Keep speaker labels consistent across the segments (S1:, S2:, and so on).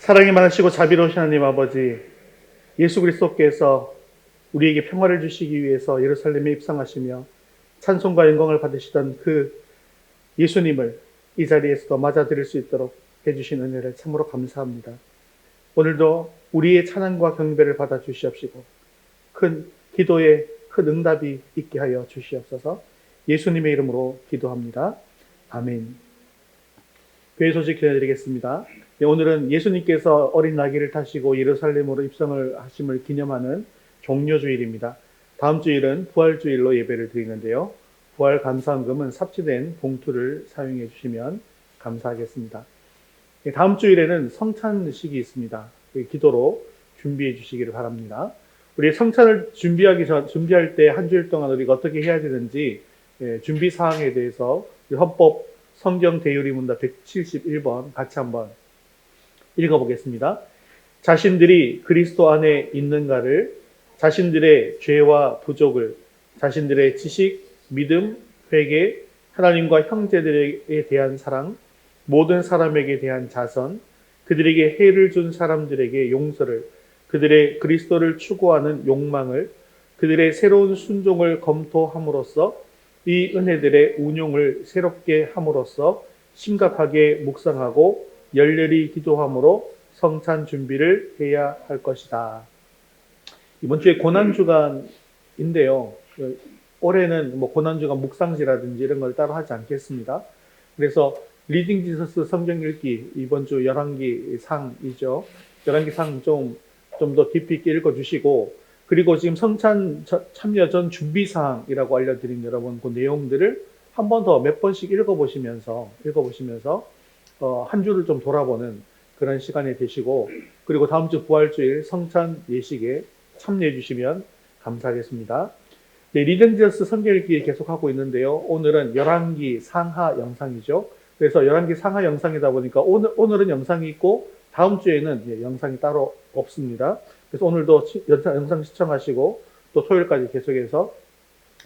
S1: 사랑이 많으시고 자비로우신 하나님 아버지, 예수 그리스도께서 우리에게 평화를 주시기 위해서 예루살렘에 입성하시며 찬송과 영광을 받으시던 그 예수님을 이 자리에서도 맞아들일 수 있도록 해주신 은혜를 참으로 감사합니다. 오늘도 우리의 찬양과 경배를 받아 주시옵시고 큰 기도에 큰 응답이 있게 하여 주시옵소서. 예수님의 이름으로 기도합니다. 아멘. 교회 소식 전해드리겠습니다. 오늘은 예수님께서 어린 나귀를 타시고 예루살렘으로 입성을 하심을 기념하는 종료주일입니다. 다음 주일은 부활주일로 예배를 드리는데요. 부활 감사헌금은 삽취된 봉투를 사용해 주시면 감사하겠습니다. 다음 주일에는 성찬식이 있습니다. 기도로 준비해 주시기를 바랍니다. 우리 성찬을 준비할 때 한 주일 동안 우리가 어떻게 해야 되는지 준비 사항에 대해서 헌법 성경 대유리 문답 171번 같이 한번 읽어보겠습니다. 자신들이 그리스도 안에 있는가를, 자신들의 죄와 부족을, 자신들의 지식, 믿음, 회개, 하나님과 형제들에 대한 사랑, 모든 사람에게 대한 자선, 그들에게 해를 준 사람들에게 용서를, 그들의 그리스도를 추구하는 욕망을, 그들의 새로운 순종을 검토함으로써 이 은혜들의 운용을 새롭게 함으로써 심각하게 묵상하고 열렬히 기도함으로 성찬 준비를 해야 할 것이다. 이번 주에 고난주간인데요. 올해는 고난주간 묵상지라든지 이런 걸 따로 하지 않겠습니다. 그래서 리딩 지서스 성경 읽기 이번 주 열왕기 상이죠. 열왕기 상 좀 더 깊이 있게 읽어주시고, 그리고 지금 성찬 참여 전 준비사항이라고 알려드린 여러분 그 내용들을 한 번 더 몇 번씩 읽어보시면서 한 주를 좀 돌아보는 그런 시간이 되시고, 그리고 다음 주 부활주일 성찬 예식에 참여해 주시면 감사하겠습니다. 네, 리딩지어스 성경 읽기 계속하고 있는데요. 오늘은 열왕기 상하 영상이죠. 그래서 열왕기 상하 영상이다 보니까 오늘은 영상이 있고 다음 주에는 영상이 따로 없습니다. 그래서 오늘도 영상 시청하시고 또 토요일까지 계속해서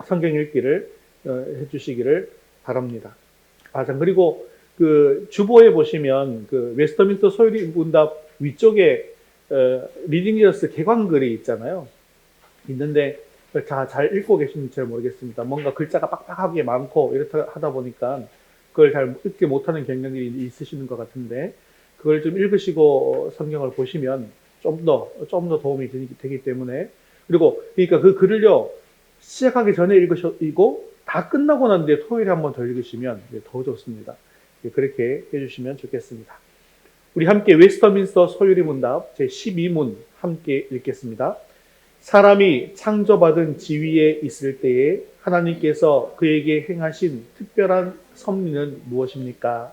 S1: 성경 읽기를 해주시기를 바랍니다. 그리고 그 주보에 보시면 그 웨스터민스터 소요리 문답 위쪽에 리딩지어스 개관글이 있잖아요. 있는데 잘 읽고 계신지 잘 모르겠습니다. 뭔가 글자가 빡빡하게 많고 이렇다 하다 보니까 그걸 잘 읽지 못하는 경향이 있으시는 것 같은데, 그걸 좀 읽으시고 성경을 보시면 좀 더 도움이 되기 때문에, 그리고 그러니까 그 글을요 시작하기 전에 읽으시고 다 끝나고 난 뒤에 토요일에 한 번 더 읽으시면 더 좋습니다. 그렇게 해주시면 좋겠습니다. 우리 함께 웨스터민스터 소요리 문답 제12문 함께 읽겠습니다. 사람이 창조받은 지위에 있을 때에 하나님께서 그에게 행하신 특별한 섭리는 무엇입니까?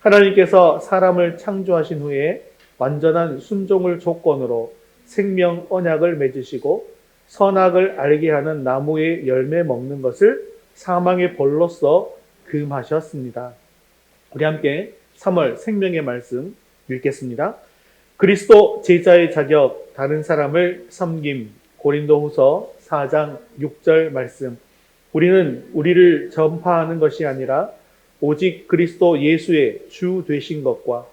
S1: 하나님께서 사람을 창조하신 후에 완전한 순종을 조건으로 생명 언약을 맺으시고 선악을 알게 하는 나무의 열매 먹는 것을 사망의 벌로서 금하셨습니다. 우리 함께 3월 생명의 말씀 읽겠습니다. 그리스도 제자의 자격, 다른 사람을 섬김. 고린도후서 4장 6절 말씀. 우리는 우리를 전파하는 것이 아니라 오직 그리스도 예수의 주 되신 것과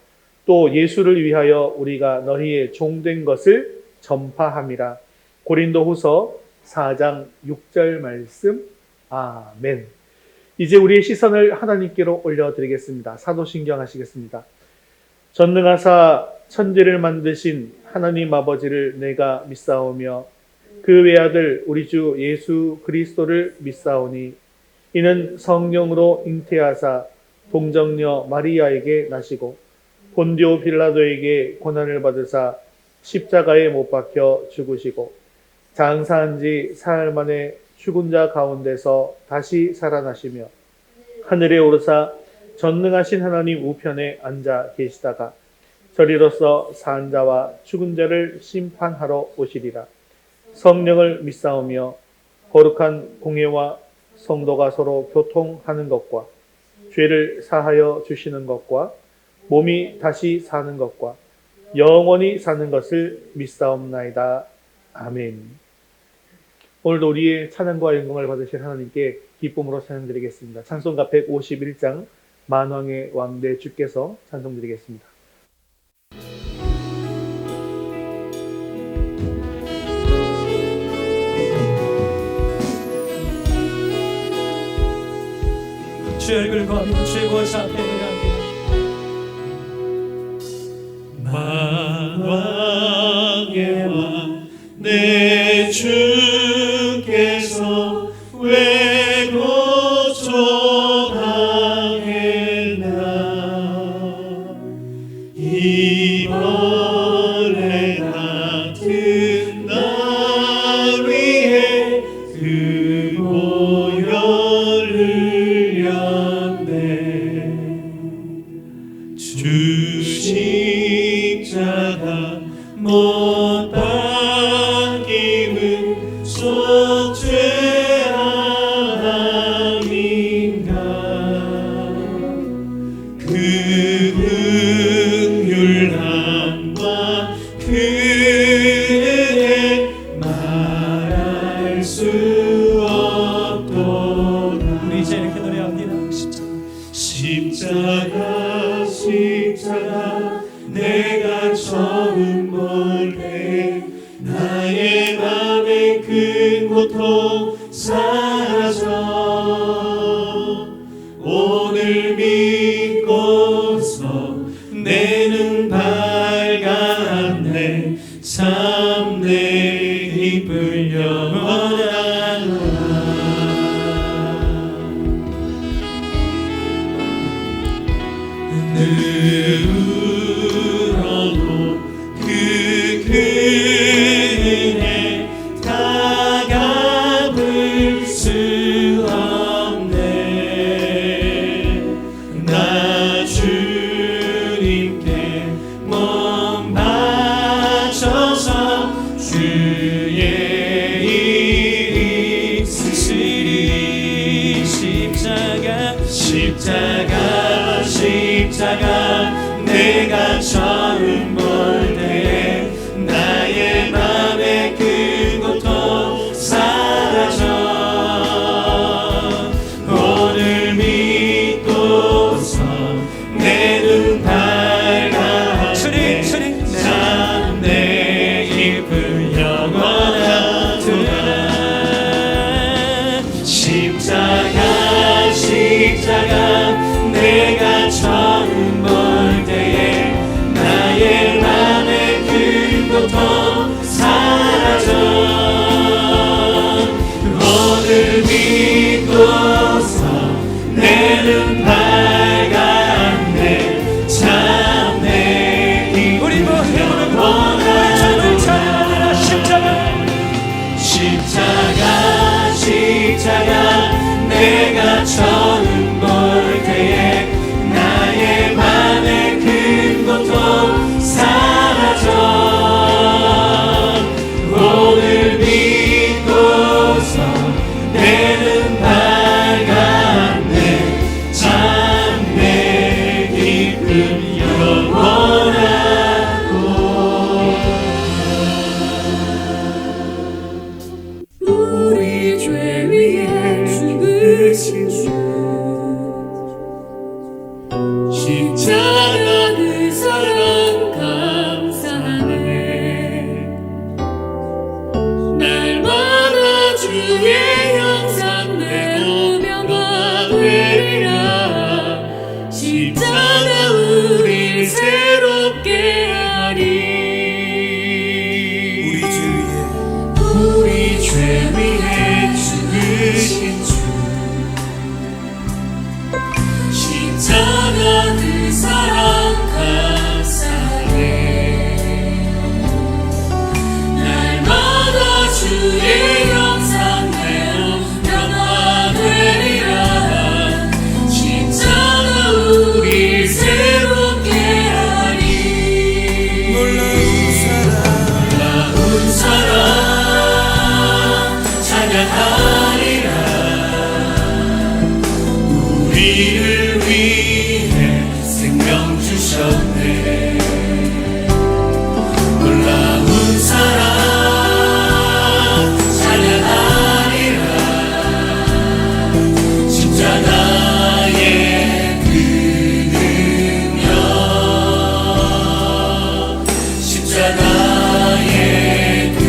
S1: 또 예수를 위하여 우리가 너희의 종된 것을 전파함이라. 고린도후서 4장 6절 말씀. 아멘. 이제 우리의 시선을 하나님께로 올려드리겠습니다. 사도신경 하시겠습니다. 전능하사 천지를 만드신 하나님 아버지를 내가 믿사오며 그 외아들 우리 주 예수 그리스도를 믿사오니 이는 성령으로 잉태하사 동정녀 마리아에게 나시고 본디오 빌라도에게 고난을 받으사 십자가에 못 박혀 죽으시고 장사한 지 사흘 만에 죽은 자 가운데서 다시 살아나시며 하늘에 오르사 전능하신 하나님 우편에 앉아 계시다가 저리로서 산 자와 죽은 자를 심판하러 오시리라. 성령을 믿사오며 거룩한 공예와 성도가 서로 교통하는 것과 죄를 사하여 주시는 것과 몸이 다시 사는 것과 영원히 사는 것을 믿사옵나이다. 아멘. 오늘도 우리의 찬양과 영광을 받으실 하나님께 기쁨으로 찬양드리겠습니다. 찬송가 151장 만왕의 왕 내 주께서 찬송드리겠습니다.
S2: 주의 얼굴을 구하며 주의 구원사 앞에 노래합니다.
S3: 만왕의 왕 내 주께서 왜 고쳐당했나 이번에 같은 날 위해 그 보혈을 흘렸네 주 십자가 못 박힘은 속죄함인가 그 긍휼함과 그 은혜 말할 수 없도다
S2: 우리 이제 이렇게 노래합니다.
S3: 십자가 십자가 내가 처음 볼 때 나의 맘의 큰 고통 사라져 오늘 믿고서 내 눈 밝았네 참 내 기쁠 영원하노라 울어도 그 은혜 다 갚을 수 없네 나 주님께 몸 바쳐서 주의 일 있으리 십자가 내가 처음 볼 때에 나의 맘의 큰 고통 사라져 오늘 믿고서 내 눈 밝았네 참 내 기쁨 영원하도다 십자가 내가 처음 볼 때에 나의 맘의 큰 고통 사라져 오늘 믿고서 내 눈 밝았네 참 내 기쁨 영원하도다 십자가 내가 처음 볼 때에 나의 맘의 큰 고통 사라져 오늘 믿고서 내 눈 밝았네 참 내 기쁨 영원하고
S4: 우리 죄 위에 죽으신 주 십자가 그 사랑 감사하네 날마다 주의 형상 내보며 되리라 십자가 우릴 새롭게 하리
S3: 우리 죄 위에 죽으신 주
S4: 십자가 그 사랑 감사해 날마다 주의 형상대로 변화되리라 십자가 우릴 새롭게 하리
S3: 놀라운 사랑 찬양하리라 우리를 위해 생명 주셨네 놀라운 사랑 찬양하리라 십자가의 그 능력 십자가의 그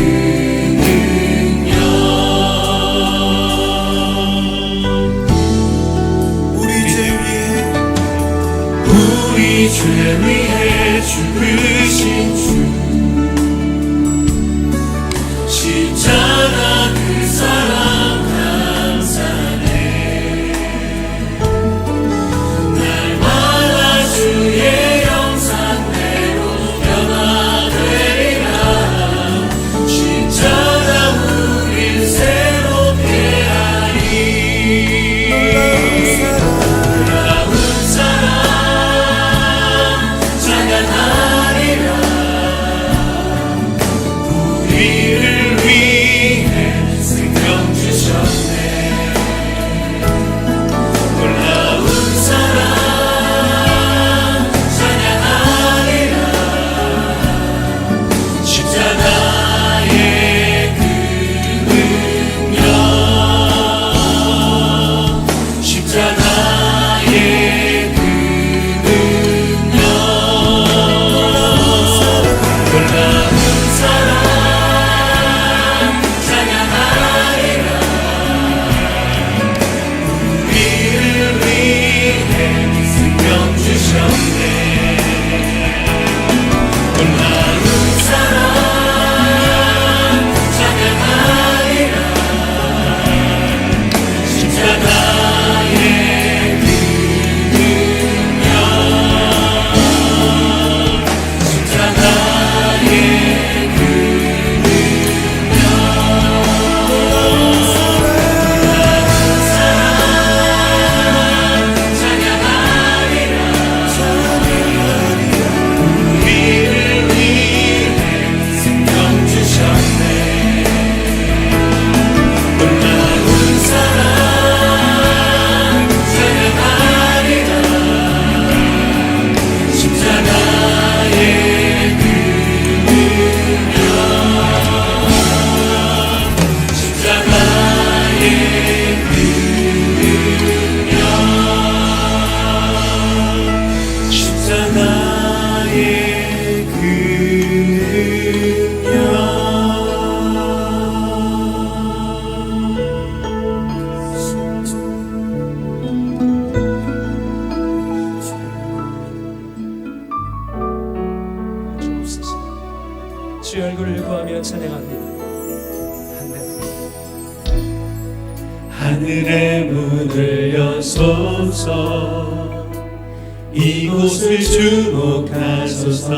S3: 죽으신 주 십자가 그 사랑 감사해 날마다 주의 형상대로 변화되리라 십자가 우릴 새롭게 하리 놀라운 사랑 찬양하리라 우리를 위해 생명 주셨네 놀라운 사랑 찬양하리라 십자가의 그 능력 십자가의 그 능력 놀라운 사랑 찬양하리라 우리를 위해 생명 주셨네 놀라운 사랑 찬양하리라 십자가의 그 능력 십자가의 그 능력 놀라운 사랑 찬양하리라 우리를 위해 생명 주셨네 놀라운 사랑 찬양하리라 십자가의 그 능력 십자가의 그 능력 십자가의 그
S2: 주옵소서. 주의 얼굴을 구하며 찬양합니다.
S3: 하늘의 문을 여소서 이곳을 주목하소서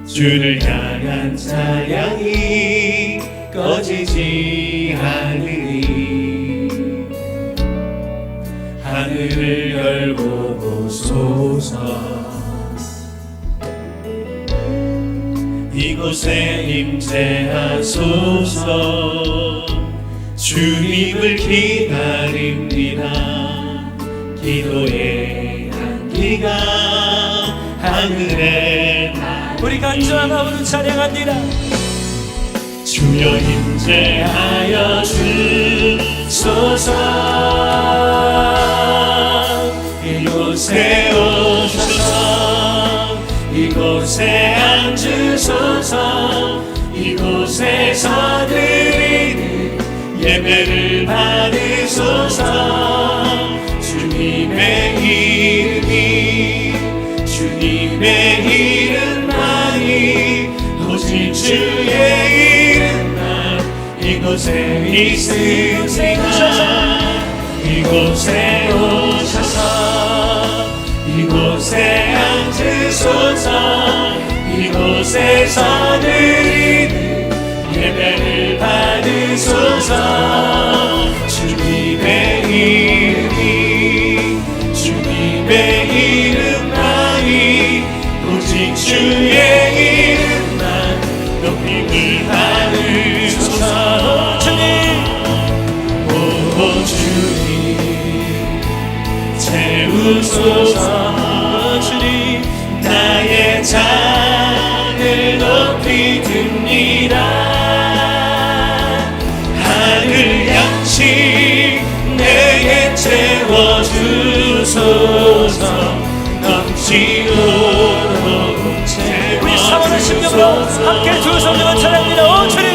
S3: 주를 향한 찬양이 꺼지지 않으니 하늘을 열고 보소서 이곳에 임재하소서 주님을 기다립니다 기도의 향기가 하늘에
S2: 우리 간절한 마음으로 찬양합니다.
S3: 주여 임재하여 주소서 이곳에 오셔서 이곳에 앉으소서 이곳에서 드리는 예배를 받으소서 주님의 주님의 이름만이 오직 주의 이름만 이곳에 있으시나 이곳에 오셔서 이곳에 앉으소서 이곳에서 드리는 예배를 받으소서 주님의 이름만이 오직 주의 이름만 높임을 받으소서 오 주님 채우소서 주님 나의 잔을 높이 듭니다 하늘 양식 내게 채워주소서 넘치도록
S2: 우리 사모하는 심령으로 함께 두 손으로 찬양합니다. 오 주님,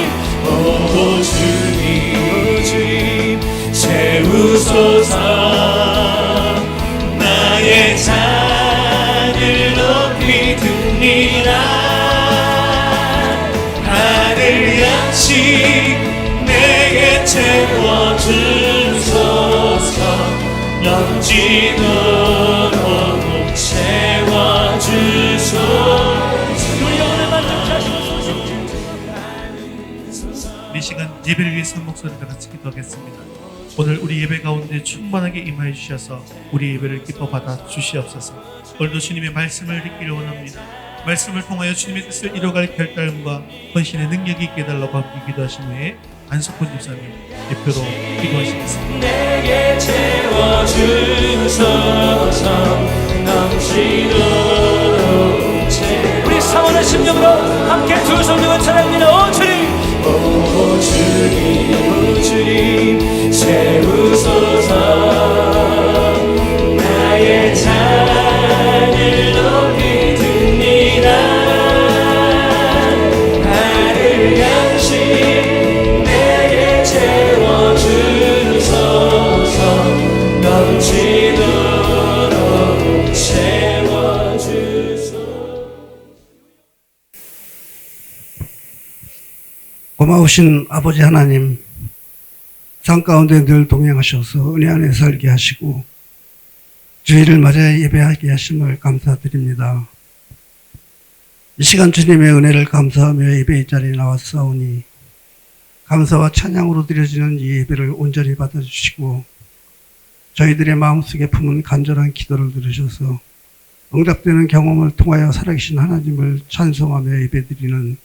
S3: 오 주님 채우소서 나의 잔을 높이 듭니다 듭니다. 하늘 양식 내게 채워주소서. 넘치도록 채워주소서.
S2: 우리 영혼을 만족케 하시고
S5: 이 시간 예배를 위해서 한 목소리가 같이 기도하겠습니다. 오늘 우리 예배 가운데 충만하게 임하여 주셔서 우리 예배를 기뻐 받아 주시옵소서. 오늘도 주님의 말씀을 듣기를 원합니다. 말씀을 통하여 주님의 뜻을 이뤄갈 결단과 헌신의 능력이 있게 해달라고 함께 기도하신 후에 안석훈 집사님 대표로 기도하시겠습니다.
S3: 내게 채워주소서. 넘치도록
S2: 우리 사모하는 심령으로 함께 두 성령을 찬양합니다. 오 주님,
S3: 오 주님 채우소서. 나의 잔을 높이 듭니다. 하늘 양식 내게 채워주소서. 넘치도록 채워주소서.
S6: 고마우신 아버지 하나님, 삶 가운데 늘 동행하셔서 은혜 안에 살게 하시고 주일을 맞아 예배하게 하심을 감사드립니다. 이 시간 주님의 은혜를 감사하며 예배의 자리에 나왔사오니 감사와 찬양으로 드려지는 이 예배를 온전히 받아주시고 저희들의 마음속에 품은 간절한 기도를 들으셔서 응답되는 경험을 통하여 살아계신 하나님을 찬송하며 예배드리는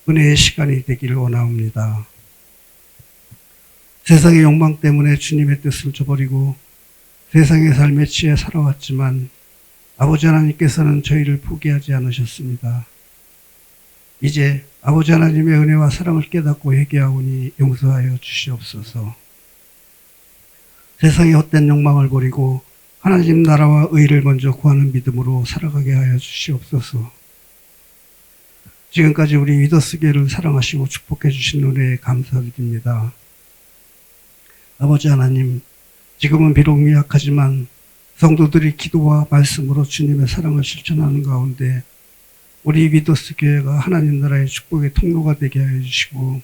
S6: 은혜의 시간이 되기를 원합니다. 세상의 욕망 때문에 주님의 뜻을 저버리고 세상의 삶에 취해 살아왔지만 아버지 하나님께서는 저희를 포기하지 않으셨습니다. 이제 아버지 하나님의 은혜와 사랑을 깨닫고 회개하오니 용서하여 주시옵소서. 세상의 헛된 욕망을 버리고 하나님 나라와 의를 먼저 구하는 믿음으로 살아가게 하여 주시옵소서. 지금까지 우리 위더스교회를 사랑하시고 축복해 주신 은혜에 감사드립니다. 아버지 하나님, 지금은 비록 미약하지만 성도들이 기도와 말씀으로 주님의 사랑을 실천하는 가운데 우리 위더스교회가 하나님 나라의 축복의 통로가 되게 하여 주시고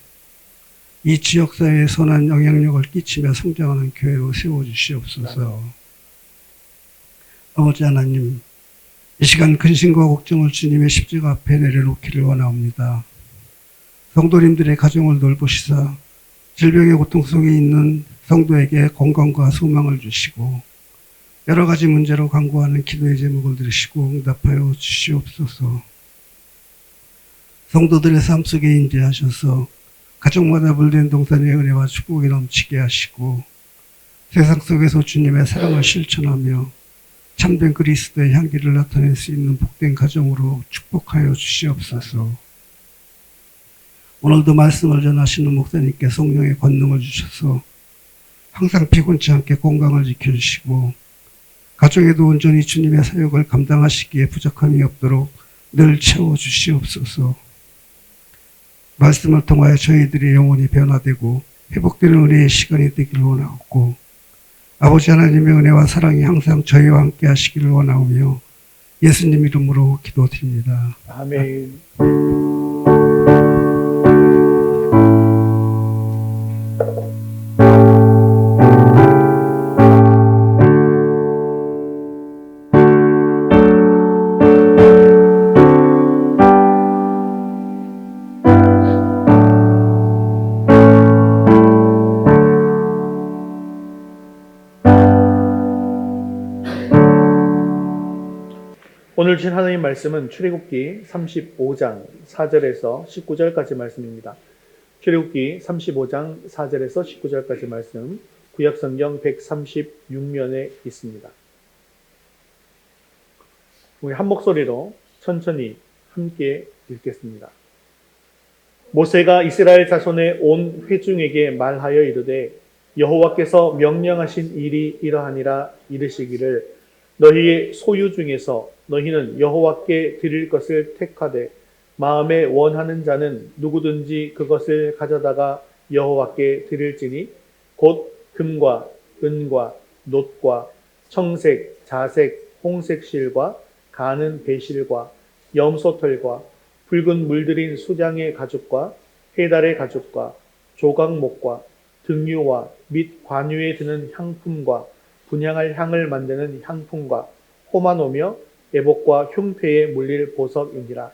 S6: 이 지역사회에 선한 영향력을 끼치며 성장하는 교회로 세워주시옵소서. 아버지 하나님, 이 시간 근심과 걱정을 주님의 십자가 앞에 내려놓기를 원합니다. 성도님들의 가정을 돌보시사 질병의 고통 속에 있는 성도에게 건강과 소망을 주시고 여러 가지 문제로 간구하는 기도의 제목을 들으시고 응답하여 주시옵소서. 성도들의 삶 속에 임재하셔서 가족마다 물든 동산의 은혜와 축복이 넘치게 하시고 세상 속에서 주님의 사랑을 실천하며 참된 그리스도의 향기를 나타낼 수 있는 복된 가정으로 축복하여 주시옵소서. 오늘도 말씀을 전하시는 목사님께 성령의 권능을 주셔서 항상 피곤치 않게 건강을 지켜주시고 가정에도 온전히 주님의 사역을 감당하시기에 부족함이 없도록 늘 채워주시옵소서. 말씀을 통하여 저희들의 영혼이 변화되고 회복되는 은혜의 시간이 되기를 원하옵고 아버지 하나님의 은혜와 사랑이 항상 저희와 함께 하시기를 원하오며 예수님 이름으로 기도드립니다.
S1: 아멘. 오늘 주신 하나님 말씀은 출애굽기 35장 4절에서 19절까지 말씀입니다. 출애굽기 35장 4절에서 19절까지 말씀, 구약성경 136면에 있습니다. 우리 한 목소리로 천천히 함께 읽겠습니다. 모세가 이스라엘 자손의 온 회중에게 말하여 이르되 여호와께서 명령하신 일이 이러하니라 이르시기를 너희의 소유 중에서 너희는 여호와께 드릴 것을 택하되 마음에 원하는 자는 누구든지 그것을 가져다가 여호와께 드릴지니 곧 금과 은과 놋과 청색, 자색, 홍색 실과 가는 배실과 염소털과 붉은 물들인 수장의 가죽과 해달의 가죽과 조각목과 등유와 및 관유에 드는 향품과 분향할 향을 만드는 향품과 호마노며 애복과 흉패에 물릴 보석이니라.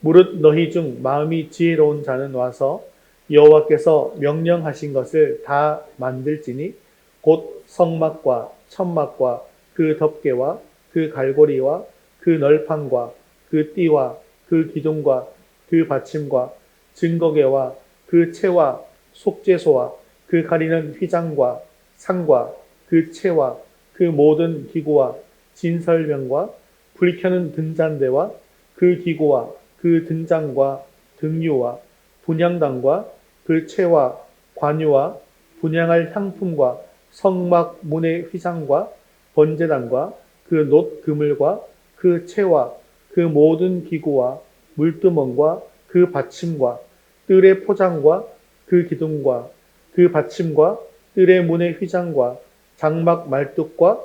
S1: 무릇 너희 중 마음이 지혜로운 자는 와서 여호와께서 명령하신 것을 다 만들지니 곧 성막과 천막과 그 덮개와 그 갈고리와 그 널판과 그 띠와 그 기둥과 그 받침과 증거계와 그 채와 속죄소와 그 가리는 휘장과 상과 그 채와 그 모든 기구와 진설명과 불켜는 등잔대와 그 기구와 그 등장과 등유와 분향단과 그 채와 관유와 분향할 향품과 성막 문의 휘장과 번제단과 그 놋 그물과 그 채와 그 모든 기구와 물두멍과 그 받침과 뜰의 포장과 그 기둥과 그 받침과 뜰의 문의 휘장과 장막 말뚝과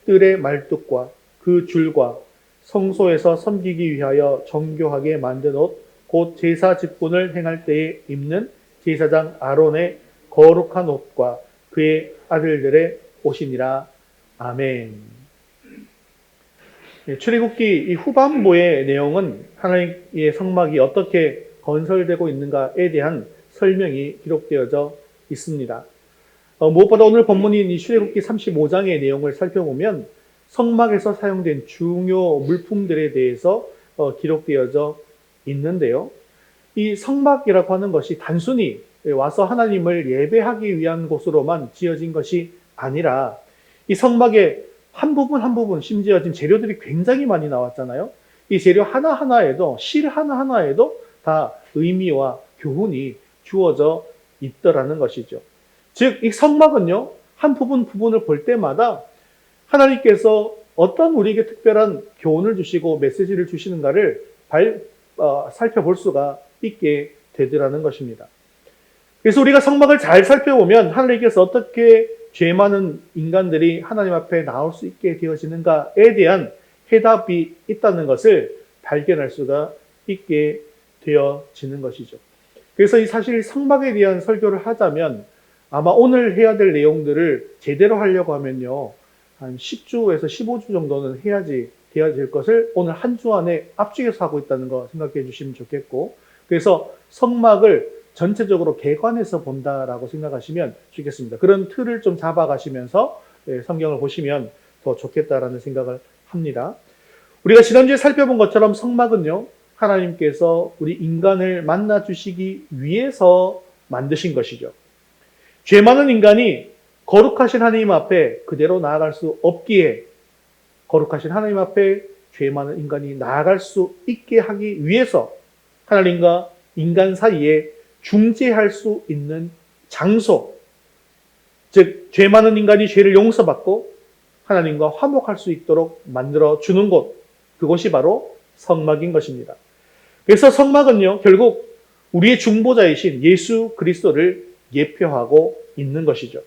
S1: 뜰의 말뚝과 그 줄과 성소에서 섬기기 위하여 정교하게 만든 옷, 곧 제사 직분을 행할 때에 입는 제사장 아론의 거룩한 옷과 그의 아들들의 옷이니라. 아멘. 출애굽기 이 후반부의 내용은 하나님의 성막이 어떻게 건설되고 있는가에 대한 설명이 기록되어져 있습니다. 무엇보다 오늘 본문인 이 출애굽기 35장의 내용을 살펴보면 성막에서 사용된 중요 물품들에 대해서 기록되어져 있는데요. 이 성막이라고 하는 것이 단순히 와서 하나님을 예배하기 위한 곳으로만 지어진 것이 아니라 이 성막의 한 부분 한 부분, 심지어 지금 재료들이 굉장히 많이 나왔잖아요. 이 재료 하나하나에도, 실 하나하나에도 다 의미와 교훈이 주어져 있더라는 것이죠. 즉, 이 성막은요, 한 부분을 볼 때마다 하나님께서 어떤 우리에게 특별한 교훈을 주시고 메시지를 주시는가를 살펴볼 수가 있게 되더라는 것입니다. 그래서 우리가 성막을 잘 살펴보면 하나님께서 어떻게 죄 많은 인간들이 하나님 앞에 나올 수 있게 되어지는가에 대한 해답이 있다는 것을 발견할 수가 있게 되어지는 것이죠. 그래서 이 사실 성막에 대한 설교를 하자면 아마 오늘 해야 될 내용들을 제대로 하려고 하면요, 한 10주에서 15주 정도는 해야지 되어질 것을 오늘 한 주 안에 압축해서 하고 있다는 거 생각해 주시면 좋겠고, 그래서 성막을 전체적으로 개관해서 본다라고 생각하시면 좋겠습니다. 그런 틀을 좀 잡아가시면서 성경을 보시면 더 좋겠다라는 생각을 합니다. 우리가 지난주에 살펴본 것처럼 성막은요, 하나님께서 우리 인간을 만나 주시기 위해서 만드신 것이죠. 죄 많은 인간이 거룩하신 하나님 앞에 그대로 나아갈 수 없기에 거룩하신 하나님 앞에 죄 많은 인간이 나아갈 수 있게 하기 위해서 하나님과 인간 사이에 중재할 수 있는 장소, 즉 죄 많은 인간이 죄를 용서받고 하나님과 화목할 수 있도록 만들어 주는 곳, 그것이 바로 성막인 것입니다. 그래서 성막은요, 결국 우리의 중보자이신 예수 그리스도를 예표하고 있는 것이죠.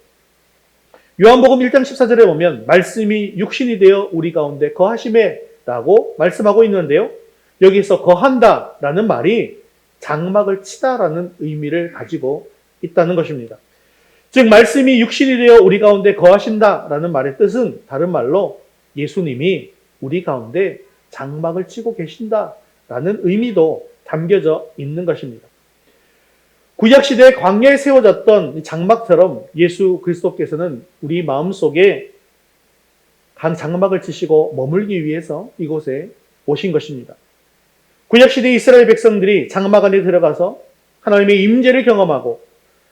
S1: 요한복음 1장 14절에 보면 말씀이 육신이 되어 우리 가운데 거하심에 라고 말씀하고 있는데요, 여기서 거한다라는 말이 장막을 치다라는 의미를 가지고 있다는 것입니다. 즉 말씀이 육신이 되어 우리 가운데 거하신다라는 말의 뜻은 다른 말로 예수님이 우리 가운데 장막을 치고 계신다라는 의미도 담겨져 있는 것입니다. 구약시대에 광야에 세워졌던 장막처럼 예수 그리스도께서는 우리 마음속에 장막을 치시고 머물기 위해서 이곳에 오신 것입니다. 구약시대 이스라엘 백성들이 장막 안에 들어가서 하나님의 임재를 경험하고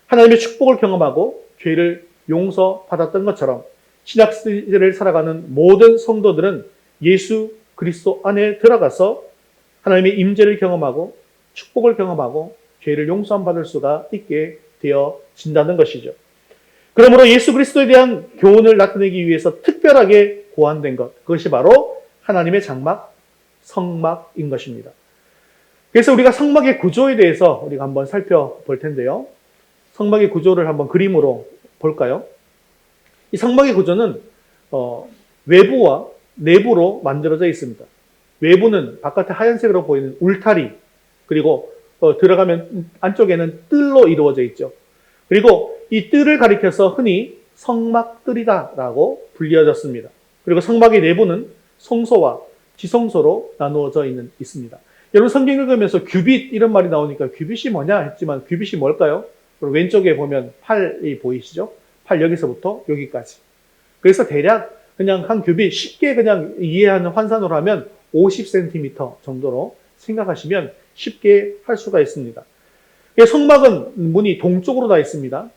S1: 하나님의 축복을 경험하고 죄를 용서받았던 것처럼 신약시대를 살아가는 모든 성도들은 예수 그리스도 안에 들어가서 하나님의 임재를 경험하고 축복을 경험하고 죄를 용서받을 수가 있게 되어진다는 것이죠. 그러므로 예수 그리스도에 대한 교훈을 나타내기 위해서 특별하게 고안된 것, 그것이 바로 하나님의 장막, 성막인 것입니다. 그래서 우리가 성막의 구조에 대해서 우리가 한번 살펴볼 텐데요. 성막의 구조를 한번 그림으로 볼까요? 이 성막의 구조는 외부와 내부로 만들어져 있습니다. 외부는 바깥에 하얀색으로 보이는 울타리, 그리고 들어가면 안쪽에는 뜰로 이루어져 있죠. 그리고 이 뜰을 가리켜서 흔히 성막뜰이다라고 불려졌습니다. 그리고 성막의 내부는 성소와 지성소로 나누어져 있습니다. 여러분 성경 읽으면서 규빗 이런 말이 나오니까 규빗이 뭐냐 했지만 규빗이 뭘까요? 그리고 왼쪽에 보면 팔이 보이시죠? 팔 여기서부터 여기까지. 그래서 대략 그냥 한 규빗 쉽게 그냥 이해하는 환산으로 하면 50cm 정도로 생각하시면 쉽게 할 수가 있습니다. 성막은 문이 동쪽으로 다 있습니다.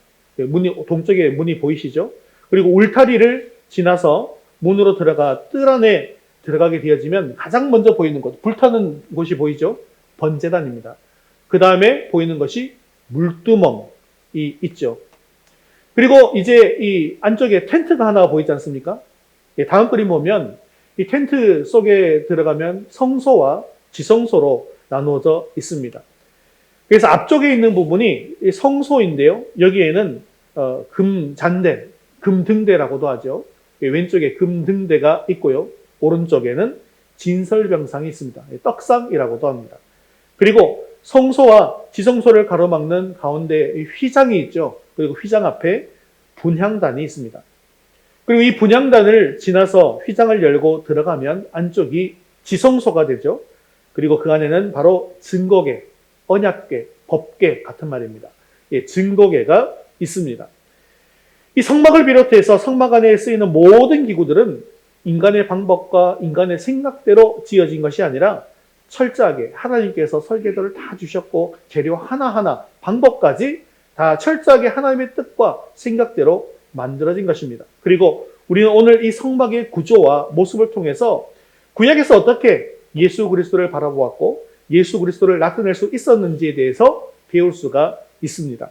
S1: 동쪽에 문이 보이시죠? 그리고 울타리를 지나서 문으로 들어가 뜰 안에 들어가게 되어지면 가장 먼저 보이는 곳, 불타는 곳이 보이죠? 번제단입니다. 그 다음에 보이는 것이 물두멍이 있죠. 그리고 이제 이 안쪽에 텐트가 하나 보이지 않습니까? 다음 그림 보면 이 텐트 속에 들어가면 성소와 지성소로 나누어져 있습니다. 그래서 앞쪽에 있는 부분이 성소인데요. 여기에는 금잔대, 금등대라고도 하죠. 왼쪽에 금등대가 있고요. 오른쪽에는 진설병상이 있습니다. 떡상이라고도 합니다. 그리고 성소와 지성소를 가로막는 가운데 휘장이 있죠. 그리고 휘장 앞에 분향단이 있습니다. 그리고 이 분향단을 지나서 휘장을 열고 들어가면 안쪽이 지성소가 되죠. 그리고 그 안에는 바로 증거계, 언약계, 법계 같은 말입니다. 증거계가 있습니다. 이 성막을 비롯해서 성막 안에 쓰이는 모든 기구들은 인간의 방법과 인간의 생각대로 지어진 것이 아니라 철저하게 하나님께서 설계도를 다 주셨고 재료 하나하나 방법까지 다 철저하게 하나님의 뜻과 생각대로 만들어진 것입니다. 그리고 우리는 오늘 이 성막의 구조와 모습을 통해서 구약에서 어떻게 예수 그리스도를 바라보았고 예수 그리스도를 나타낼 수 있었는지에 대해서 배울 수가 있습니다.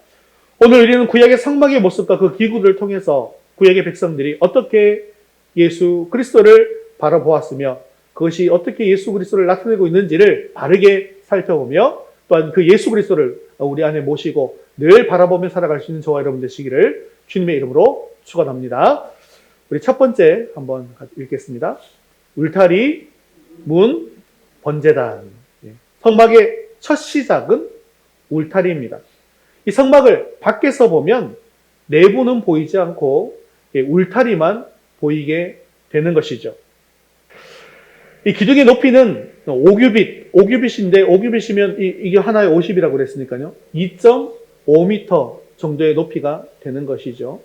S1: 오늘 우리는 구약의 성막의 모습과 그 기구들을 통해서 구약의 백성들이 어떻게 예수 그리스도를 바라보았으며 그것이 어떻게 예수 그리스도를 나타내고 있는지를 바르게 살펴보며 또한 그 예수 그리스도를 우리 안에 모시고 늘 바라보며 살아갈 수 있는 저와 여러분 되시기를 주님의 이름으로 축원합니다. 우리 첫 번째 한번 읽겠습니다. 울타리, 문, 번제단. 성막의 첫 시작은 울타리입니다. 이 성막을 밖에서 보면 내부는 보이지 않고 울타리만 보이게 되는 것이죠. 이 기둥의 높이는 5규빗인데 5규빗이면 이게 하나에 50이라고 그랬으니까요. 2.5m 정도의 높이가 되는 것이죠.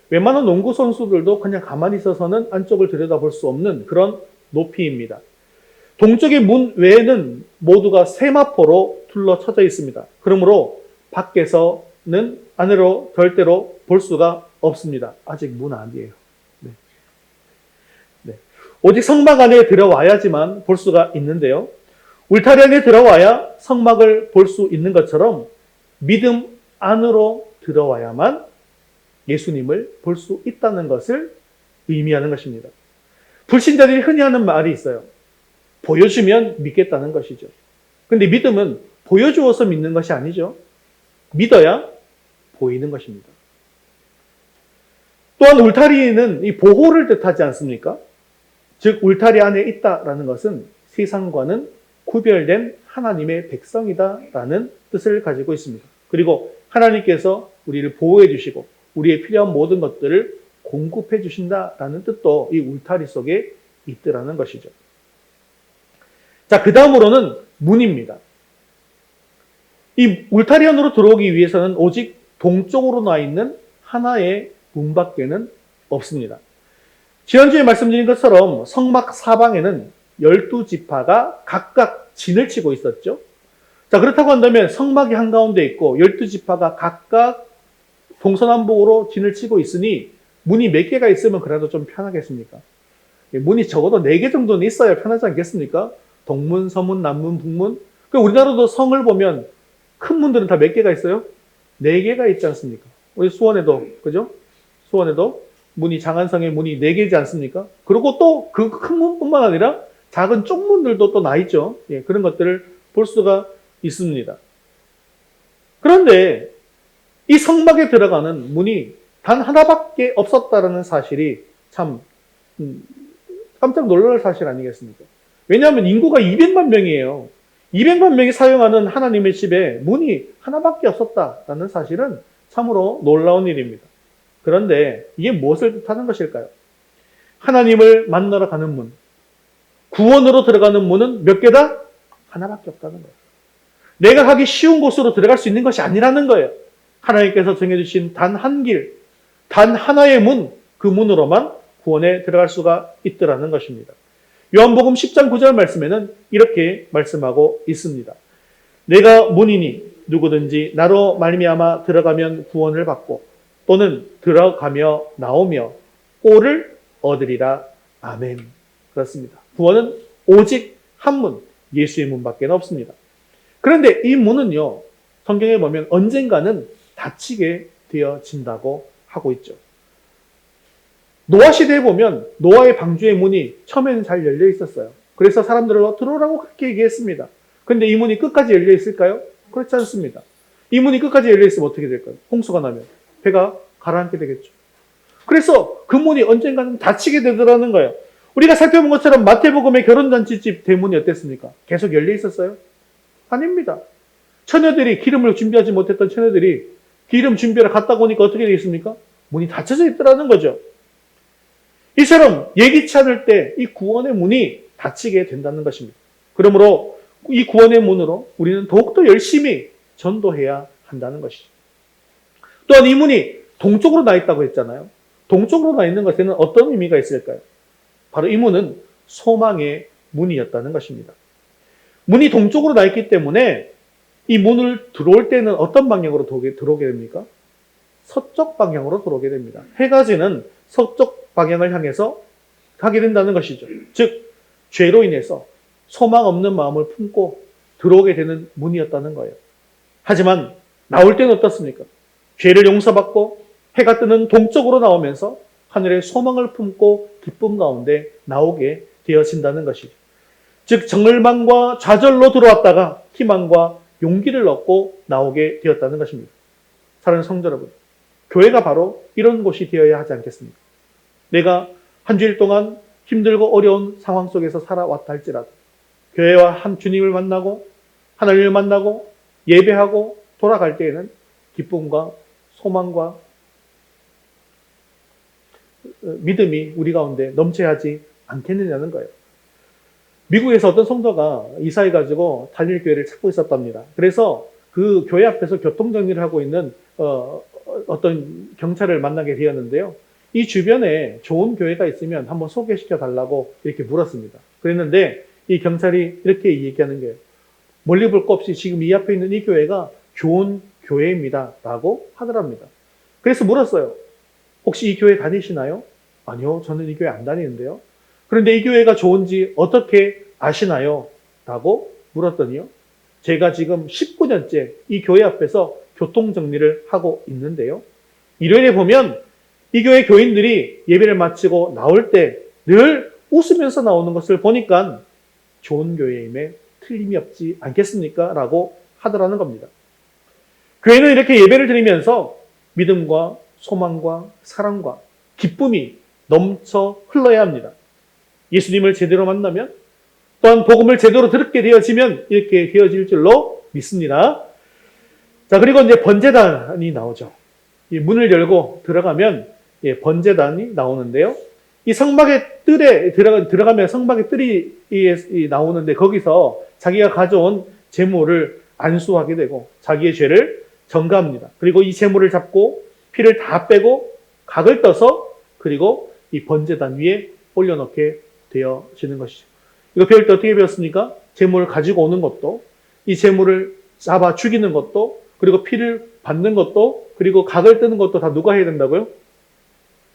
S1: 웬만한 농구 선수들도 그냥 가만히 있어서는 안쪽을 들여다볼 수 없는 그런 높이입니다. 동쪽의 문 외에는 모두가 세마포로 둘러쳐져 있습니다. 그러므로 밖에서는 안으로 절대로 볼 수가 없습니다. 아직 문 안이에요. 오직 성막 안에 들어와야지만 볼 수가 있는데요. 울타리 안에 들어와야 성막을 볼 수 있는 것처럼 믿음 안으로 들어와야만 예수님을 볼 수 있다는 것을 의미하는 것입니다. 불신자들이 흔히 하는 말이 있어요. 보여주면 믿겠다는 것이죠. 그런데 믿음은 보여주어서 믿는 것이 아니죠. 믿어야 보이는 것입니다. 또한 울타리는 이 보호를 뜻하지 않습니까? 즉 울타리 안에 있다라는 것은 세상과는 구별된 하나님의 백성이다라는 뜻을 가지고 있습니다. 그리고 하나님께서 우리를 보호해 주시고 우리의 필요한 모든 것들을 공급해 주신다라는 뜻도 이 울타리 속에 있더라는 것이죠. 자, 그 다음으로는 문입니다. 이 울타리 안으로 들어오기 위해서는 오직 동쪽으로 나 있는 하나의 문밖에는 없습니다. 지난주에 말씀드린 것처럼 성막 사방에는 12지파가 각각 진을 치고 있었죠. 자, 그렇다고 한다면 성막이 한가운데 있고 12지파가 각각 동서남북으로 진을 치고 있으니 문이 몇 개가 있으면 그래도 좀 편하겠습니까? 문이 적어도 4개 정도는 있어야 편하지 않겠습니까? 동문, 서문, 남문, 북문. 우리나라도 성을 보면 큰 문들은 다 몇 개가 있어요? 4개가 있지 않습니까? 우리 수원에도, 그죠? 수원에도 문이, 장안성의 문이 4개지 않습니까? 그리고 또 그 큰 문뿐만 아니라 작은 쪽문들도 또 나 있죠. 그런 것들을 볼 수가 있습니다. 그런데 이 성막에 들어가는 문이 단 하나밖에 없었다라는 사실이 참 깜짝 놀랄 사실 아니겠습니까? 왜냐하면 인구가 200만 명이에요. 200만 명이 사용하는 하나님의 집에 문이 하나밖에 없었다라는 사실은 참으로 놀라운 일입니다. 그런데 이게 무엇을 뜻하는 것일까요? 하나님을 만나러 가는 문, 구원으로 들어가는 문은 몇 개다? 하나밖에 없다는 거예요. 내가 가기 쉬운 곳으로 들어갈 수 있는 것이 아니라는 거예요. 하나님께서 정해주신 단 한 길, 단 하나의 문, 그 문으로만 구원에 들어갈 수가 있더라는 것입니다. 요한복음 10장 9절 말씀에는 이렇게 말씀하고 있습니다. 내가 문이니 누구든지 나로 말미암아 들어가면 구원을 받고 또는 들어가며 나오며 꼴을 얻으리라. 아멘. 그렇습니다. 구원은 오직 한 문, 예수의 문밖에 없습니다. 그런데 이 문은요, 성경에 보면 언젠가는 닫히게 되어진다고 하고 있죠. 노아 시대에 보면 노아의 방주의 문이 처음에는 잘 열려 있었어요. 그래서 사람들을 들어오라고 그렇게 얘기했습니다. 그런데 이 문이 끝까지 열려 있을까요? 그렇지 않습니다. 이 문이 끝까지 열려 있으면 어떻게 될까요? 홍수가 나면 배가 가라앉게 되겠죠. 그래서 그 문이 언젠가는 닫히게 되더라는 거예요. 우리가 살펴본 것처럼 마태복음의 결혼잔치집 대문이 어땠습니까? 계속 열려 있었어요? 아닙니다. 처녀들이 기름을 준비하지 못했던 처녀들이 기름 준비하러 갔다 오니까 어떻게 되겠습니까? 문이 닫혀져 있더라는 거죠. 이처럼 예기치 않을 때 이 구원의 문이 닫히게 된다는 것입니다. 그러므로 이 구원의 문으로 우리는 더욱더 열심히 전도해야 한다는 것이죠. 또한 이 문이 동쪽으로 나 있다고 했잖아요. 동쪽으로 나 있는 것에는 어떤 의미가 있을까요? 바로 이 문은 소망의 문이었다는 것입니다. 문이 동쪽으로 나 있기 때문에 이 문을 들어올 때는 어떤 방향으로 들어오게 됩니까? 서쪽 방향으로 들어오게 됩니다. 해가 지는 서쪽 방향을 향해서 가게 된다는 것이죠. 즉, 죄로 인해서 소망 없는 마음을 품고 들어오게 되는 문이었다는 거예요. 하지만 나올 때는 어떻습니까? 죄를 용서받고 해가 뜨는 동쪽으로 나오면서 하늘의 소망을 품고 기쁨 가운데 나오게 되어진다는 것이죠. 즉, 절망과 좌절로 들어왔다가 희망과 용기를 얻고 나오게 되었다는 것입니다. 사랑하는 성도 여러분, 교회가 바로 이런 곳이 되어야 하지 않겠습니까? 내가 한 주일 동안 힘들고 어려운 상황 속에서 살아왔다 할지라도 교회와 한 주님을 만나고 하나님을 만나고 예배하고 돌아갈 때에는 기쁨과 소망과 믿음이 우리 가운데 넘쳐야 하지 않겠느냐는 거예요. 미국에서 어떤 성도가 이사해가지고 다닐 교회를 찾고 있었답니다. 그래서 그 교회 앞에서 교통정리를 하고 있는 어떤 경찰을 만나게 되었는데요. 이 주변에 좋은 교회가 있으면 한번 소개시켜 달라고 이렇게 물었습니다. 그랬는데 이 경찰이 이렇게 얘기하는 거예요. 멀리 볼 거 없이 지금 이 앞에 있는 이 교회가 좋은 교회입니다. 라고 하더랍니다. 그래서 물었어요. 혹시 이 교회 다니시나요? 아니요, 저는 이 교회 안 다니는데요. 그런데 이 교회가 좋은지 어떻게 아시나요? 라고 물었더니요. 제가 지금 19년째 이 교회 앞에서 교통정리를 하고 있는데요. 일요일에 보면 이 교회 교인들이 예배를 마치고 나올 때 늘 웃으면서 나오는 것을 보니까 좋은 교회임에 틀림이 없지 않겠습니까? 라고 하더라는 겁니다. 교회는 이렇게 예배를 드리면서 믿음과 소망과 사랑과 기쁨이 넘쳐 흘러야 합니다. 예수님을 제대로 만나면 또한 복음을 제대로 듣게 되어지면 이렇게 되어질 줄로 믿습니다. 자, 그리고 이제 번제단이 나오죠. 이 문을 열고 들어가면 번제단이 나오는데요. 이 성막의 뜰에 들어가면 성막의 뜰이 나오는데 거기서 자기가 가져온 제물을 안수하게 되고 자기의 죄를 전가합니다. 그리고 이 제물을 잡고 피를 다 빼고 각을 떠서 그리고 이 번제단 위에 올려놓게 되어지는 것이죠. 이거 배울 때 어떻게 배웠습니까? 제물을 가지고 오는 것도, 이 제물을 잡아 죽이는 것도, 그리고 피를 받는 것도, 그리고 각을 뜨는 것도 다 누가 해야 된다고요?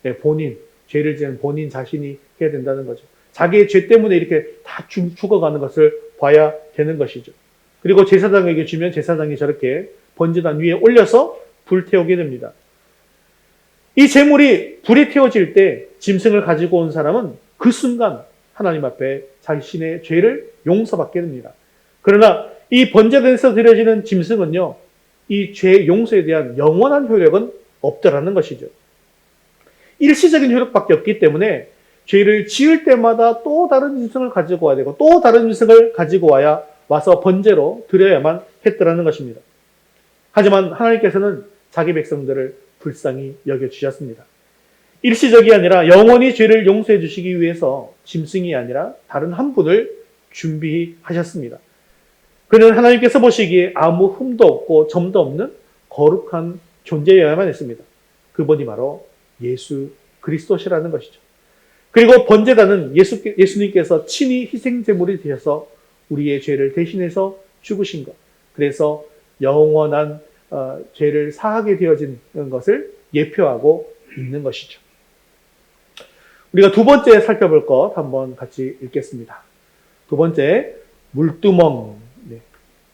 S1: 네, 본인, 죄를 지은 본인 자신이 해야 된다는 거죠. 자기의 죄 때문에 이렇게 다 죽어가는 것을 봐야 되는 것이죠. 그리고 제사장에게 주면 제사장이 저렇게 번제단 위에 올려서 불태우게 됩니다. 이 제물이 불에 태워질 때 짐승을 가지고 온 사람은 그 순간 하나님 앞에 자신의 죄를 용서받게 됩니다. 그러나 이 번제단에서 드려지는 짐승은요, 이 죄 용서에 대한 영원한 효력은 없더라는 것이죠. 일시적인 효력밖에 없기 때문에 죄를 지을 때마다 또 다른 짐승을 가지고 와야 되고 또 다른 짐승을 가지고 와서 번제로 드려야만 했더라는 것입니다. 하지만 하나님께서는 자기 백성들을 불쌍히 여겨주셨습니다. 일시적이 아니라 영원히 죄를 용서해 주시기 위해서 짐승이 아니라 다른 한 분을 준비하셨습니다. 그는 하나님께서 보시기에 아무 흠도 없고 점도 없는 거룩한 존재여야만 했습니다. 그분이 바로 예수 그리스도시라는 것이죠. 그리고 번제단은 예수님께서 친히 희생제물이 되셔서 우리의 죄를 대신해서 죽으신 것. 그래서 영원한 죄를 사하게 되어진 것을 예표하고 있는 것이죠. 우리가 두 번째 살펴볼 것 한번 같이 읽겠습니다. 두 번째, 물두멍.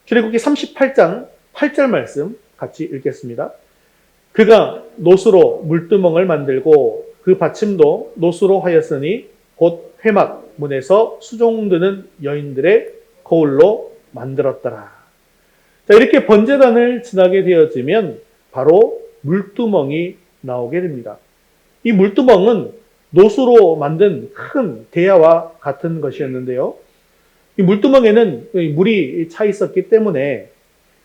S1: 출애굽기 38장 8절 말씀 같이 읽겠습니다. 그가 노수로 물두멍을 만들고 그 받침도 노수로 하였으니 곧 회막 문에서 수종드는 여인들의 거울로 만들었더라. 자, 이렇게 번제단을 지나게 되어지면 바로 물두멍이 나오게 됩니다. 이 물두멍은 노수로 만든 큰 대야와 같은 것이었는데요. 이 물두멍에는 물이 차 있었기 때문에